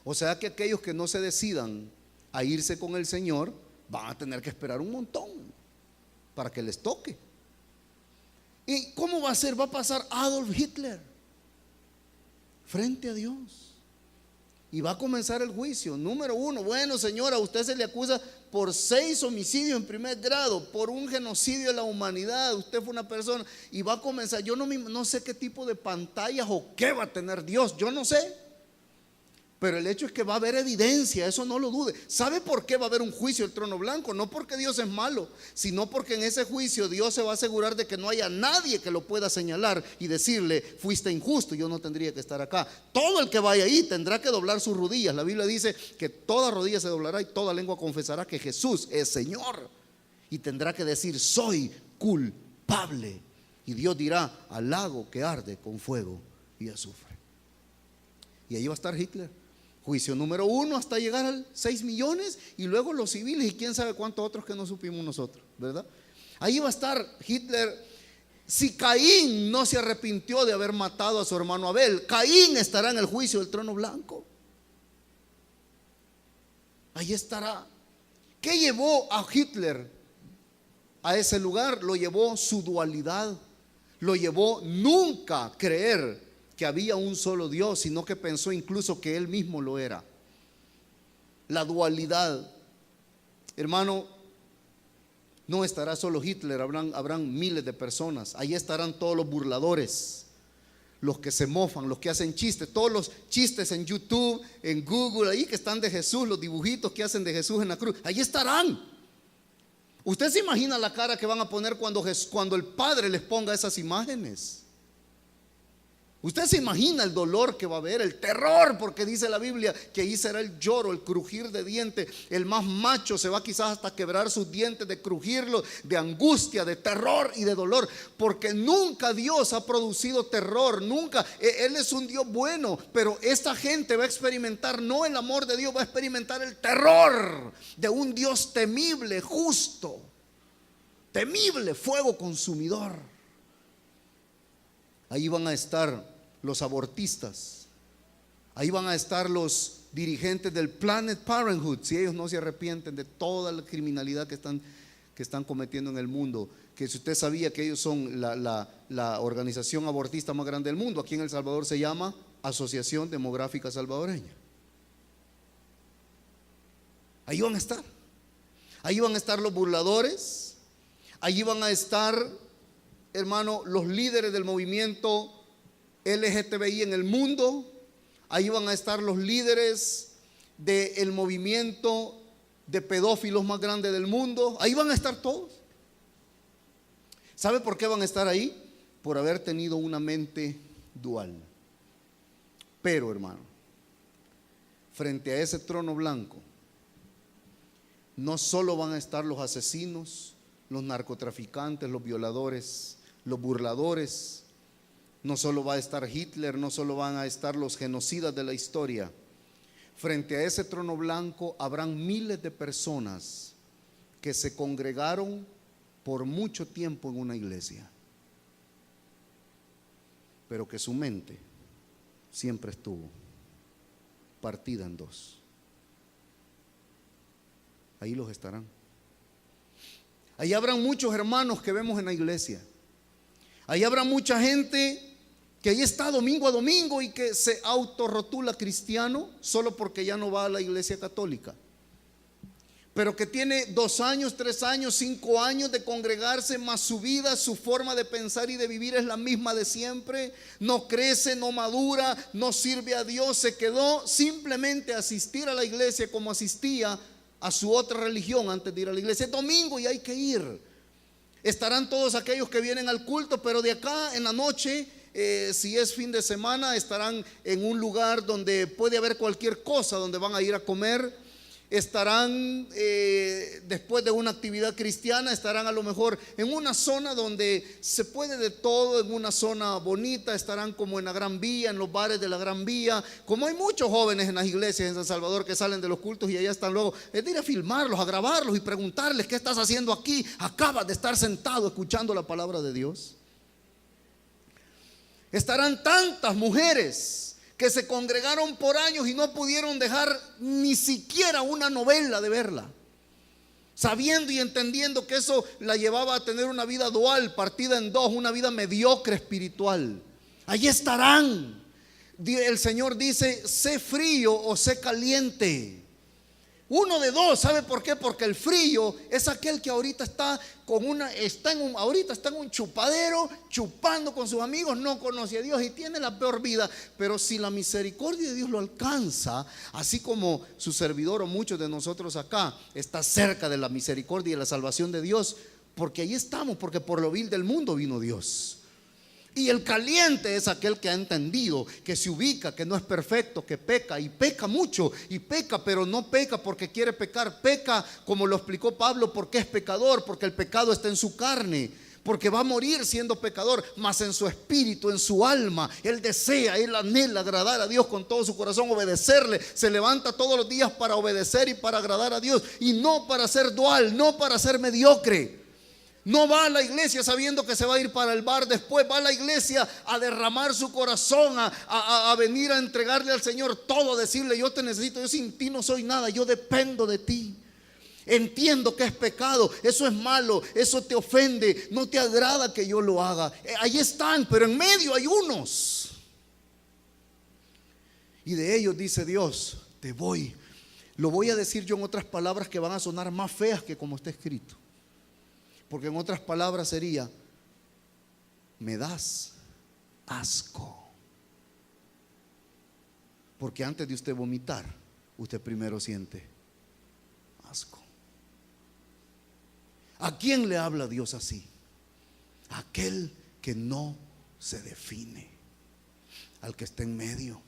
O sea que aquellos que no se decidan a irse con el Señor van a tener que esperar un montón para que les toque. ¿Y cómo va a ser? Va a pasar Adolf Hitler frente a Dios y va a comenzar el juicio. Número uno, bueno, señora, a usted se le acusa por 6 homicidios en primer grado, por un genocidio de la humanidad. Usted fue una persona y va a comenzar. Yo no sé qué tipo de pantallas o qué va a tener Dios, yo no sé. Pero el hecho es que va a haber evidencia, eso no lo dude. ¿Sabe por qué va a haber un juicio del trono blanco? No porque Dios es malo, sino porque en ese juicio Dios se va a asegurar de que no haya nadie que lo pueda señalar y decirle: fuiste injusto, yo no tendría que estar acá. Todo el que vaya ahí tendrá que doblar sus rodillas. La Biblia dice que toda rodilla se doblará y toda lengua confesará que Jesús es Señor. Y tendrá que decir: soy culpable. Y Dios dirá: al lago que arde con fuego y azufre. Y ahí va a estar Hitler. Juicio número 1 hasta llegar a 6 millones y luego los civiles y quién sabe cuántos otros que no supimos nosotros, ¿verdad? Ahí va a estar Hitler. Si Caín no se arrepintió de haber matado a su hermano Abel, Caín estará en el juicio del trono blanco. Ahí estará. ¿Qué llevó a Hitler a ese lugar? Lo llevó su dualidad. Lo llevó nunca creer que había un solo Dios, sino que pensó incluso que él mismo lo era. La dualidad. Hermano, no estará solo Hitler, habrán miles de personas. Ahí estarán todos los burladores, los que se mofan, los que hacen chistes, todos los chistes en YouTube, en Google, ahí que están de Jesús, los dibujitos que hacen de Jesús en la cruz, ahí estarán. Usted se imagina la cara que van a poner cuando el Padre les ponga esas imágenes. Usted se imagina el dolor que va a haber, el terror, porque dice la Biblia que ahí será el lloro, el crujir de dientes. El más macho se va quizás hasta quebrar sus dientes de crujirlo, de angustia, de terror y de dolor, porque nunca Dios ha producido terror, nunca. Él es un Dios bueno, pero esta gente va a experimentar no el amor de Dios, va a experimentar el terror de un Dios temible, justo, temible, fuego consumidor. Ahí van a estar los abortistas, ahí van a estar los dirigentes del Planned Parenthood, si ellos no se arrepienten de toda la criminalidad que están cometiendo en el mundo. Que si usted sabía que ellos son la organización abortista más grande del mundo, aquí en El Salvador se llama Asociación Demográfica Salvadoreña. Ahí van a estar. Ahí van a estar los burladores. Allí van a estar, hermano, los líderes del movimiento LGTBI en el mundo. Ahí van a estar los líderes del movimiento de pedófilos más grande del mundo. Ahí van a estar todos. ¿Sabe por qué van a estar ahí? Por haber tenido una mente dual. Pero, hermano, frente a ese trono blanco no solo van a estar los asesinos, los narcotraficantes, los violadores, los burladores. No solo va a estar Hitler, no solo van a estar los genocidas de la historia. Frente a ese trono blanco habrán miles de personas que se congregaron por mucho tiempo en una iglesia, pero que su mente siempre estuvo partida en dos. Ahí los estarán. Ahí habrán muchos hermanos que vemos en la iglesia. Ahí habrá mucha gente que ahí está domingo a domingo y que se autorrotula cristiano solo porque ya no va a la iglesia católica, pero que tiene 2 años, 3 años, 5 años de congregarse, más su vida, su forma de pensar y de vivir es la misma de siempre. No crece, no madura, no sirve a Dios. Se quedó simplemente a asistir a la iglesia como asistía a su otra religión antes de ir a la iglesia. Es domingo y hay que ir. Estarán todos aquellos que vienen al culto, pero de acá en la noche, si es fin de semana, estarán en un lugar donde puede haber cualquier cosa, donde van a ir a comer. Estarán después de una actividad cristiana, estarán a lo mejor en una zona donde se puede de todo, en una zona bonita. Estarán como en la Gran Vía, en los bares de la Gran Vía. Como hay muchos jóvenes en las iglesias en San Salvador que salen de los cultos y allá están luego, es de ir a filmarlos, a grabarlos y preguntarles: ¿qué estás haciendo aquí? Acabas de estar sentado escuchando la palabra de Dios. Estarán tantas mujeres que se congregaron por años y no pudieron dejar ni siquiera una novela de verla, sabiendo y entendiendo que eso la llevaba a tener una vida dual, partida en dos, una vida mediocre espiritual. Allí estarán. El Señor dice: sé frío o sé caliente. Uno de dos. ¿Sabe por qué? Porque el frío es aquel que ahorita está en un chupadero, chupando con sus amigos, no conoce a Dios y tiene la peor vida. Pero si la misericordia de Dios lo alcanza, así como su servidor o muchos de nosotros acá está cerca de la misericordia y la salvación de Dios, porque ahí estamos, porque por lo vil del mundo vino Dios. Y el caliente es aquel que ha entendido, que se ubica, que no es perfecto, que peca y peca mucho, y peca, pero no peca porque quiere pecar. Peca, como lo explicó Pablo, porque es pecador, porque el pecado está en su carne, porque va a morir siendo pecador, mas en su espíritu, en su alma, él desea, él anhela agradar a Dios con todo su corazón, obedecerle. Se levanta todos los días para obedecer y para agradar a Dios, y no para ser dual, no para ser mediocre. No va a la iglesia sabiendo que se va a ir para el bar después. Va a la iglesia a derramar su corazón, a venir a entregarle al Señor todo, decirle: yo te necesito, yo sin ti no soy nada, yo dependo de ti. Entiendo que es pecado, eso es malo, eso te ofende, no te agrada que yo lo haga. Ahí están, pero en medio hay unos, y de ellos dice Dios: lo voy a decir yo en otras palabras que van a sonar más feas que como está escrito. Porque en otras palabras sería: me das asco. Porque antes de usted vomitar, usted primero siente asco. ¿A quién le habla Dios así? A aquel que no se define, al que está en medio.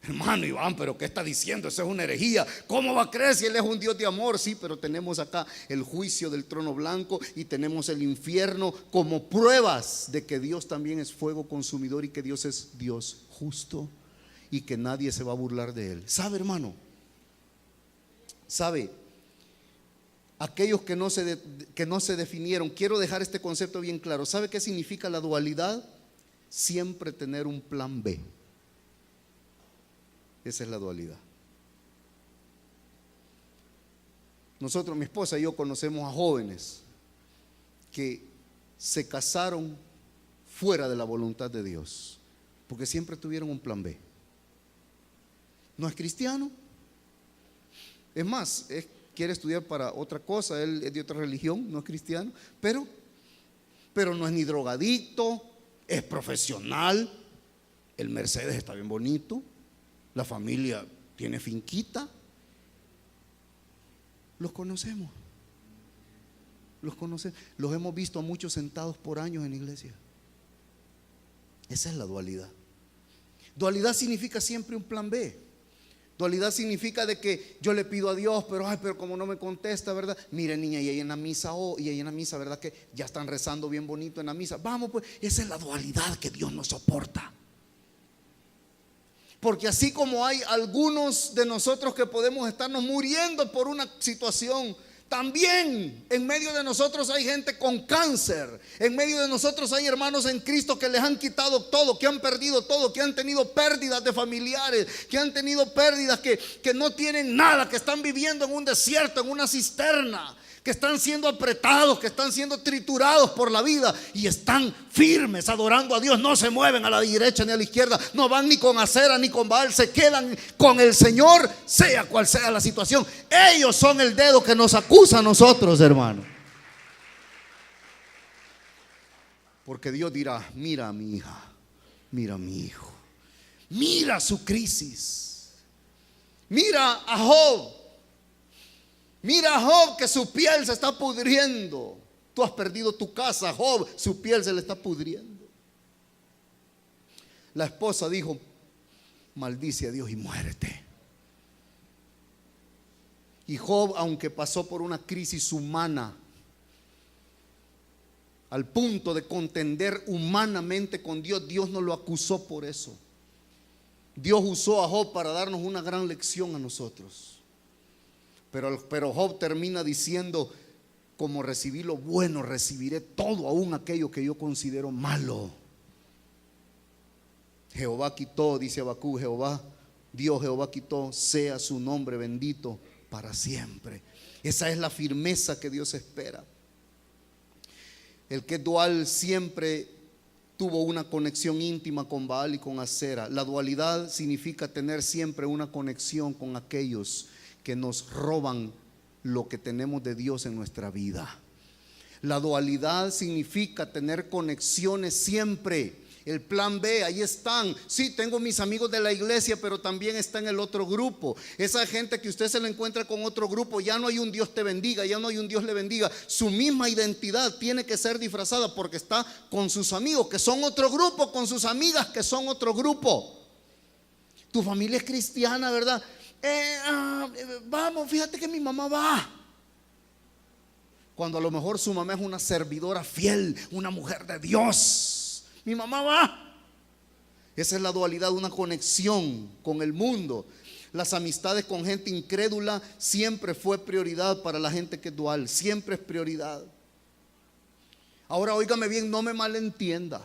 Hermano Iván, pero ¿qué está diciendo? Eso es una herejía. ¿Cómo va a creer si Él es un Dios de amor? Sí, pero tenemos acá el juicio del trono blanco y tenemos el infierno como pruebas de que Dios también es fuego consumidor y que Dios es Dios justo y que nadie se va a burlar de Él. ¿Sabe, hermano? ¿Sabe? Aquellos que no se definieron, quiero dejar este concepto bien claro. ¿Sabe qué significa la dualidad? Siempre tener un plan B. Esa es la dualidad. Nosotros, mi esposa y yo, conocemos a jóvenes que se casaron fuera de la voluntad de Dios, porque siempre tuvieron un plan B. No es cristiano, es más, quiere estudiar para otra cosa, él es de otra religión, no es cristiano, pero no es ni drogadicto, es profesional, el Mercedes está bien bonito, la familia tiene finquita. Los conocemos, los hemos visto a muchos sentados por años en la iglesia. Esa es la dualidad. Dualidad significa siempre un plan B. Dualidad significa de que yo le pido a Dios, pero como no me contesta, ¿verdad? Mire, niña, y ahí en la misa, y ahí en la misa, ¿verdad? Que ya están rezando bien bonito en la misa. Vamos, pues, esa es la dualidad que Dios no soporta. Porque así como hay algunos de nosotros que podemos estarnos muriendo por una situación, también en medio de nosotros hay gente con cáncer. En medio de nosotros hay hermanos en Cristo que les han quitado todo, que han perdido todo, que han tenido pérdidas de familiares, que han tenido pérdidas, que no tienen nada, que están viviendo en un desierto, en una cisterna, que están siendo apretados, que están siendo triturados por la vida y están firmes adorando a Dios. No se mueven a la derecha ni a la izquierda, no van ni con Acera ni con Baal, se quedan con el Señor, sea cual sea la situación. Ellos son el dedo que nos acusa a nosotros, hermano. Porque Dios dirá: mira a mi hija, mira a mi hijo, mira su crisis, mira a Job. Mira a Job, que su piel se está pudriendo. Tú has perdido tu casa, Job, su piel se le está pudriendo. La esposa dijo: maldice a Dios y muérete. Y Job, aunque pasó por una crisis humana, al punto de contender humanamente con Dios, Dios no lo acusó por eso. Dios usó a Job para darnos una gran lección a nosotros. Pero Job termina diciendo: como recibí lo bueno, recibiré todo, aún aquello que yo considero malo. Jehová quitó, dice Habacuc, Jehová quitó, sea su nombre bendito para siempre. Esa es la firmeza que Dios espera. El que es dual siempre tuvo una conexión íntima con Baal y con Acera. La dualidad significa tener siempre una conexión con aquellos que nos roban lo que tenemos de Dios en nuestra vida. La dualidad significa tener conexiones siempre. El plan B, ahí están. Sí, tengo mis amigos de la iglesia, pero también está en el otro grupo. Esa gente que usted se la encuentra con otro grupo, ya no hay un Dios te bendiga, ya no hay un Dios le bendiga. Su misma identidad tiene que ser disfrazada porque está con sus amigos que son otro grupo, con sus amigas que son otro grupo. Tu familia es cristiana, ¿verdad? Vamos, fíjate que mi mamá va. Cuando a lo mejor su mamá es una servidora fiel, una mujer de Dios. Mi mamá va. Esa es la dualidad, una conexión con el mundo. Las amistades con gente incrédula siempre fue prioridad para la gente que es dual. Siempre es prioridad. Ahora óigame bien, no me malentienda.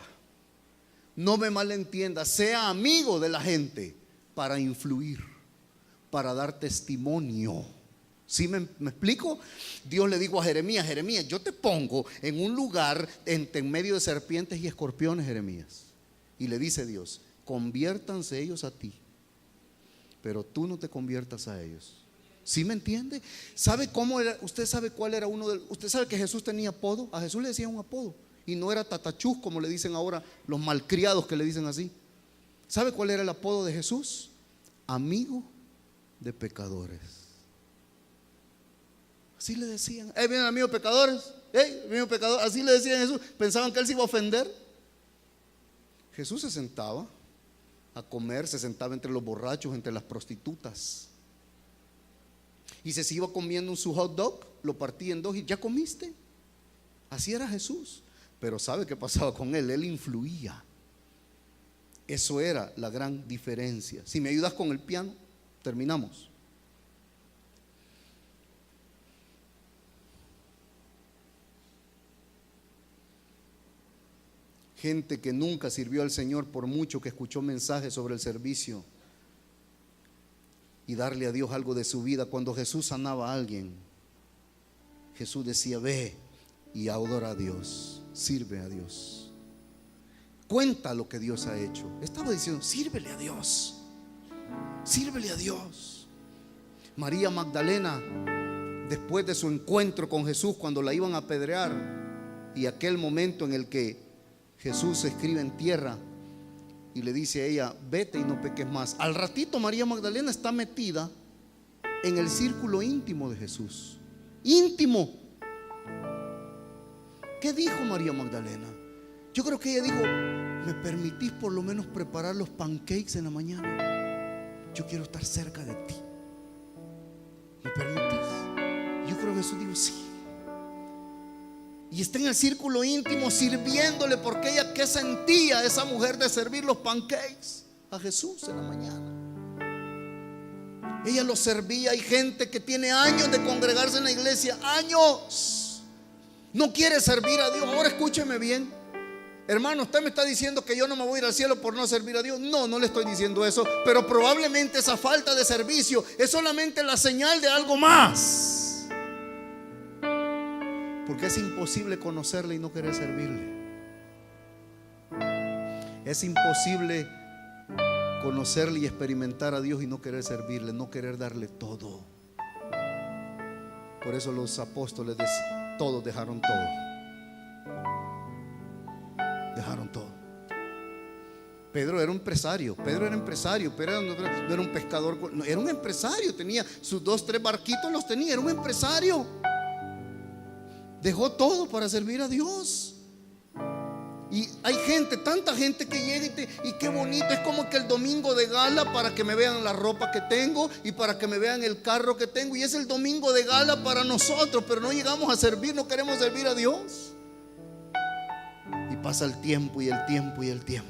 No me malentienda. Sea amigo de la gente para influir, para dar testimonio. ¿Sí me explico? Dios le dijo a Jeremías: Jeremías, yo te pongo en un lugar en medio de serpientes y escorpiones, Jeremías. Y le dice Dios: conviértanse ellos a ti, pero tú no te conviertas a ellos. ¿Sí me entiende? ¿Sabe cómo era? Usted sabe cuál era uno de. Usted sabe que Jesús tenía apodo. A Jesús le decían un apodo y no era tatachús como le dicen ahora los malcriados que le dicen así. ¿Sabe cuál era el apodo de Jesús? Amigo de pecadores. Así le decían: vienen amigos pecadores, amigos pecadores. Así le decían a Jesús. Pensaban que él se iba a ofender. Jesús se sentaba a comer, se sentaba entre los borrachos, entre las prostitutas. Y se iba comiendo su hot dog, lo partía en dos y ¿ya comiste? Así era Jesús. Pero ¿sabe qué pasaba con él? Él influía. Eso era la gran diferencia. Si me ayudas con el piano, terminamos. Gente que nunca sirvió al Señor, por mucho que escuchó mensajes sobre el servicio y darle a Dios algo de su vida. Cuando Jesús sanaba a alguien, Jesús decía: ve y adora a Dios, sirve a Dios, cuenta lo que Dios ha hecho. Estaba diciendo: sírvele a Dios, sírvele a Dios. María Magdalena, después de su encuentro con Jesús, cuando la iban a apedrear, y aquel momento en el que Jesús se escribe en tierra y le dice a ella: vete y no peques más. Al ratito María Magdalena está metida en el círculo íntimo de Jesús. Íntimo. ¿Qué dijo María Magdalena? Yo creo que ella dijo: ¿me permitís por lo menos preparar los pancakes en la mañana? yo quiero estar cerca de ti. ¿Me permites? Yo creo que Jesús dijo sí. Y está en el círculo íntimo sirviéndole, porque ella, ¿qué sentía esa mujer de servir los pancakes a Jesús en la mañana? Ella los servía. Hay gente que tiene años de congregarse en la iglesia, años, no quiere servir a Dios. Ahora escúcheme bien, hermano, usted me está diciendo que yo no me voy a ir al cielo por no servir a Dios. No, no le estoy diciendo eso, pero probablemente esa falta de servicio es solamente la señal de algo más. Porque es imposible conocerle y no querer servirle. Es imposible conocerle y experimentar a Dios y no querer servirle, no querer darle todo. Por eso los apóstoles todos dejaron todo. Dejaron todo. Pedro era un empresario. Pedro no era un pescador, era un empresario. Tenía sus 2, 3 barquitos, los tenía. Era un empresario. Dejó todo para servir a Dios. Y hay gente, tanta gente que llega y qué bonito. Es como que el domingo de gala para que me vean la ropa que tengo y para que me vean el carro que tengo. Y es el domingo de gala para nosotros, pero no llegamos a servir, no queremos servir a Dios. Y pasa el tiempo y el tiempo y el tiempo.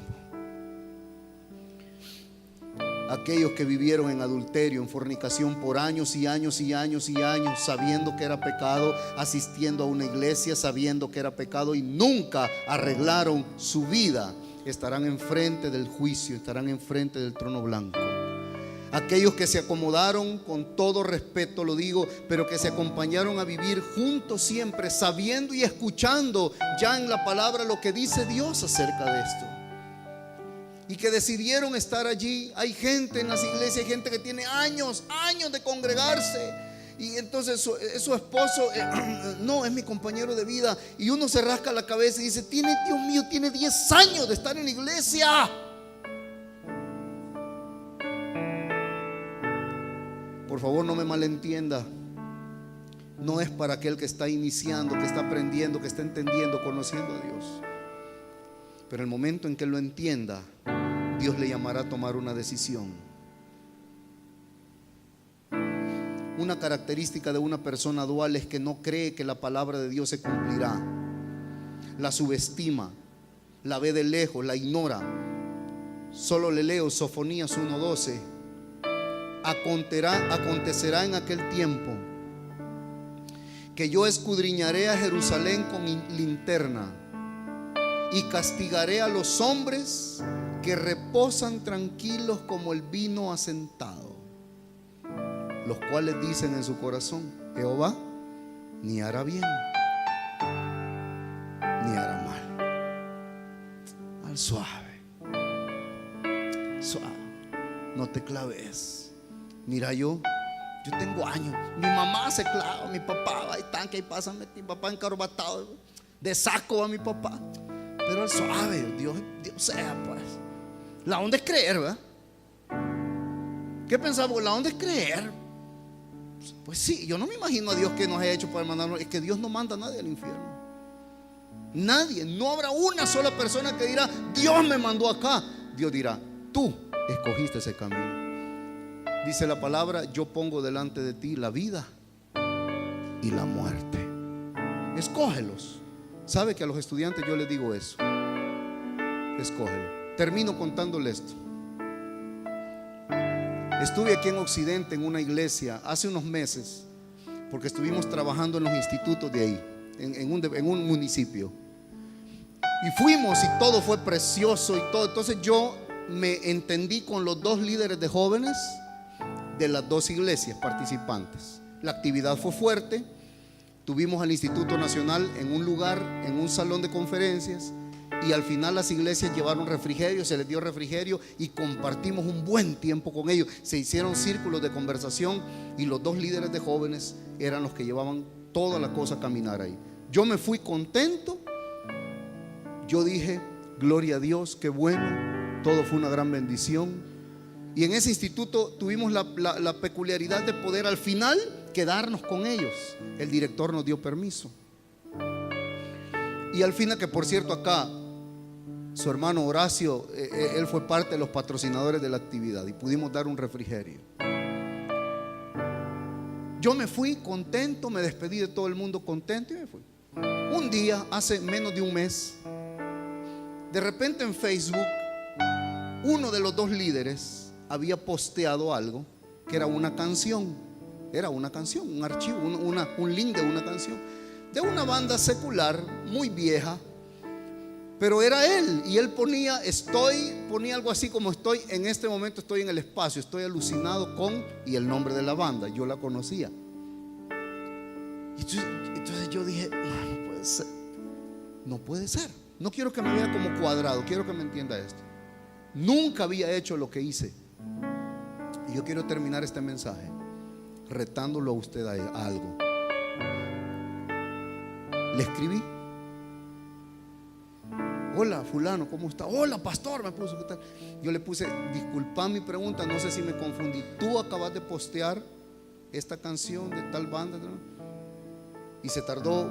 Aquellos que vivieron en adulterio, en fornicación por años y años y años y años, sabiendo que era pecado, asistiendo a una iglesia sabiendo que era pecado y nunca arreglaron su vida, estarán enfrente del juicio, estarán enfrente del trono blanco. Aquellos que se acomodaron, con todo respeto lo digo, pero que se acompañaron a vivir juntos siempre, sabiendo y escuchando ya en la palabra lo que dice Dios acerca de esto, y que decidieron estar allí. Hay gente en las iglesias, hay gente que tiene años de congregarse, y entonces su esposo no, es mi compañero de vida, y uno se rasca la cabeza y dice, Dios mío, tiene 10 años de estar en la iglesia. Por favor, no me malentienda. No es para aquel que está iniciando, que está aprendiendo, que está entendiendo, conociendo a Dios. Pero el momento en que lo entienda, Dios le llamará a tomar una decisión. Una característica de una persona dual es que no cree que la palabra de Dios se cumplirá. La subestima, la ve de lejos, la ignora. Solo le leo Sofonías 1:12. Acontecerá en aquel tiempo que yo escudriñaré a Jerusalén con linterna y castigaré a los hombres que reposan tranquilos como el vino asentado, los cuales dicen en su corazón, Jehová ni hará bien ni hará mal. Al suave, no te claves. Mira, yo tengo años. Mi mamá se clava, mi papá va y tanque y pasa, mi papá encarbatado de saco a mi papá. Pero al suave, Dios sea, pues. La onda es creer, ¿verdad? ¿Qué pensamos? La onda es creer. Pues sí, yo no me imagino a Dios que nos haya hecho para mandarnos. Es que Dios no manda a nadie al infierno. Nadie, no habrá una sola persona que dirá, Dios me mandó acá. Dios dirá, tú escogiste ese camino. Dice la palabra, yo pongo delante de ti la vida y la muerte. Escógelos. ¿Sabe que a los estudiantes yo les digo eso? Escógelo. Termino contándole esto. Estuve aquí en Occidente en una iglesia hace unos meses, porque estuvimos trabajando en los institutos de ahí, en un municipio. Y fuimos y todo fue precioso y todo. Entonces yo me entendí con los 2 líderes de jóvenes de las 2 iglesias participantes. La actividad fue fuerte. Tuvimos al Instituto Nacional en un lugar, en un salón de conferencias, y al final las iglesias llevaron refrigerio, se les dio refrigerio y compartimos un buen tiempo con ellos. Se hicieron círculos de conversación y los 2 líderes de jóvenes eran los que llevaban toda la cosa a caminar ahí. Yo me fui contento. Yo dije, gloria a Dios, qué bueno, todo fue una gran bendición. Y en ese instituto tuvimos la peculiaridad de poder al final quedarnos con ellos. El director nos dio permiso. Y al final, que por cierto acá Su hermano Horacio, él fue parte de los patrocinadores de la actividad y pudimos dar un refrigerio. Yo me fui contento, me despedí de todo el mundo contento y me fui. Un día, hace menos de un mes, de repente en Facebook, uno de los dos líderes había posteado algo que era una canción. Era una canción, un archivo, un link de una canción de una banda secular muy vieja. Pero era él, y él ponía algo así como: estoy en este momento, estoy en el espacio, estoy alucinado con, y el nombre de la banda, yo la conocía. Entonces yo dije, no puede ser, no puede ser. No quiero que me vea como cuadrado, quiero que me entienda esto. Nunca había hecho lo que hice. Y yo quiero terminar este mensaje retándolo a usted a algo. Le escribí: hola fulano, ¿cómo está? Hola pastor, me puso, ¿qué tal? Yo le puse: disculpa mi pregunta, no sé si me confundí. Tú acabas de postear esta canción de tal banda, ¿no? Y se tardó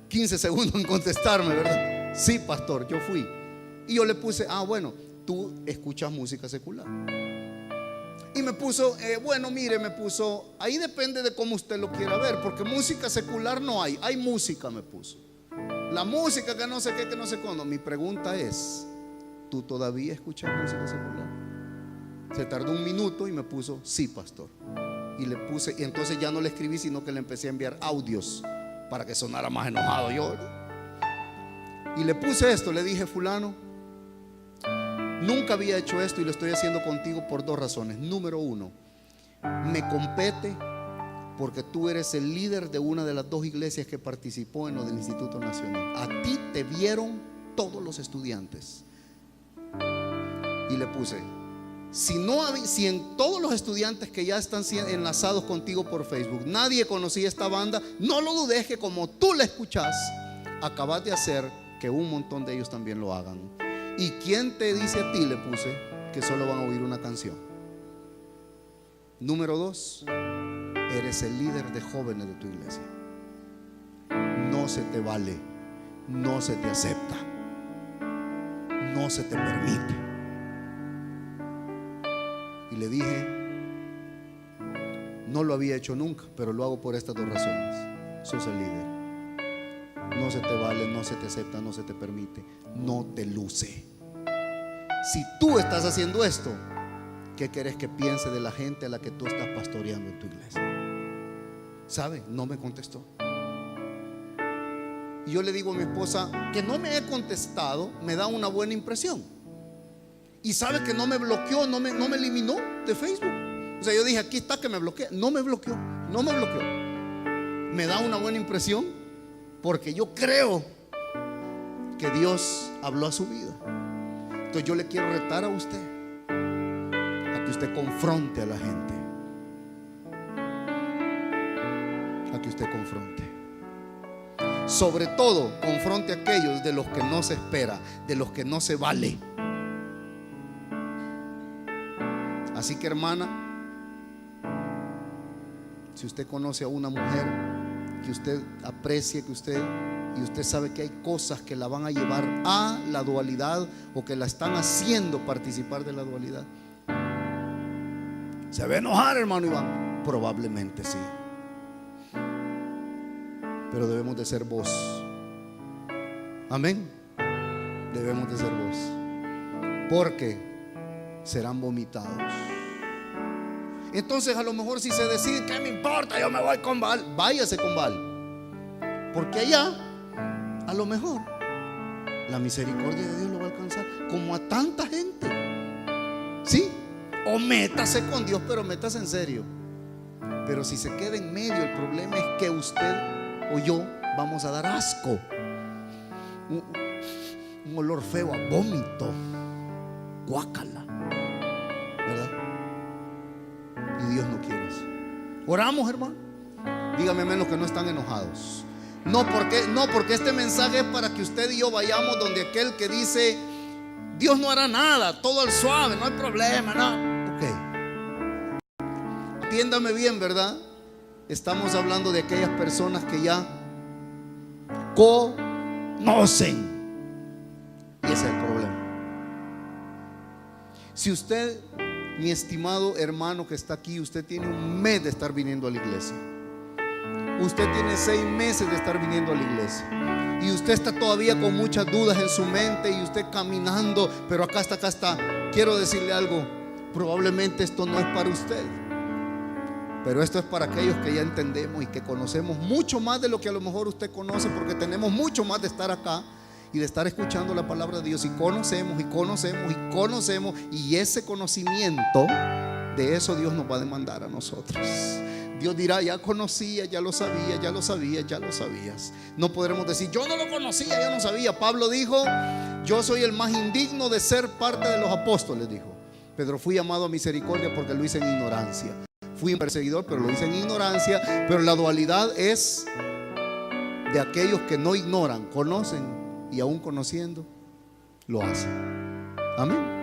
15 segundos en contestarme, ¿verdad? Sí pastor, yo fui. Y yo le puse: bueno, tú escuchas música secular. Y me puso, bueno, mire, me puso, ahí depende de cómo usted lo quiera ver, porque música secular no hay música, me puso. La música que no sé qué, que no sé cuándo. Mi pregunta es: ¿tú todavía escuchas música secular? Se tardó un minuto y me puso: sí pastor. Y le puse, y entonces ya no le escribí, sino que le empecé a enviar audios para que sonara más enojado yo. Y le puse esto, le dije: fulano, nunca había hecho esto y lo estoy haciendo contigo por dos razones. Número uno, me compete porque tú eres el líder de una de las dos iglesias que participó en lo del Instituto Nacional. A ti te vieron todos los estudiantes. Y le puse: si en todos los estudiantes que ya están enlazados contigo por Facebook nadie conocía esta banda, no lo dudes que como tú la escuchas, acabas de hacer que un montón de ellos también lo hagan. ¿Y quién te dice a ti, le puse, que solo van a oír una canción? Número dos, eres el líder de jóvenes de tu iglesia. No se te vale, no se te acepta, no se te permite. Y le dije: no lo había hecho nunca, pero lo hago por estas dos razones. Sos el líder. No se te vale, no se te acepta, no se te permite, no te luce. Si tú estás haciendo esto, ¿qué querés que piense de la gente a la que tú estás pastoreando en tu iglesia? ¿Sabe? No me contestó. Y yo le digo a mi esposa: que no me he contestado me da una buena impresión. Y sabe que no me bloqueó, no me eliminó de Facebook. O sea, yo dije: aquí está que me bloquea. No me bloqueó. Me da una buena impresión porque yo creo que Dios habló a su vida. Entonces yo le quiero retar a usted a que usted confronte a la gente, a que usted confronte. Sobre todo, confronte a aquellos de los que no se espera, de los que no se vale. Así que, hermana, si usted conoce a una mujer que usted aprecie, y usted sabe que hay cosas que la van a llevar a la dualidad o que la están haciendo participar de la dualidad, ¿se va a enojar, hermano Iván? Probablemente sí. Pero debemos de ser voz. Amén. Debemos de ser voz, porque serán vomitados. Entonces, a lo mejor si se deciden: ¿qué me importa? Yo me voy con Baal. Váyase con Baal, porque allá a lo mejor la misericordia de Dios lo va a alcanzar, como a tanta gente. Sí, o métase con Dios, pero métase en serio. Pero si se queda en medio, el problema es que usted o yo vamos a dar asco, un olor feo a vómito, guácala, ¿verdad? Y Dios no quiere eso. Oramos, hermano. Dígame amén los que no están enojados. No porque este mensaje es para que usted y yo vayamos donde aquel que dice: Dios no hará nada, todo al suave, no hay problema, no. Ok, entiéndame bien, ¿verdad? Estamos hablando de aquellas personas que ya conocen. Y Ese es el problema. Si usted, mi estimado hermano que está aquí, usted tiene un mes de estar viniendo a la iglesia, usted tiene 6 meses de estar viniendo a la iglesia, y usted está todavía con muchas dudas en su mente, y usted caminando, pero acá está, quiero decirle algo, probablemente esto no es para usted, pero esto es para aquellos que ya entendemos y que conocemos mucho más de lo que a lo mejor usted conoce, porque tenemos mucho más de estar acá y de estar escuchando la palabra de Dios, y conocemos, y ese conocimiento, de eso Dios nos va a demandar a nosotros. Dios dirá: ya conocía, ya lo sabías. No podremos decir: yo no lo conocía, ya no sabía. Pablo dijo: yo soy el más indigno de ser parte de los apóstoles, dijo. Pedro: fui llamado a misericordia porque lo hice en ignorancia. Fui un perseguidor, pero lo hice en ignorancia. Pero la dualidad es de aquellos que no ignoran, conocen, y aún conociendo lo hacen. Amén.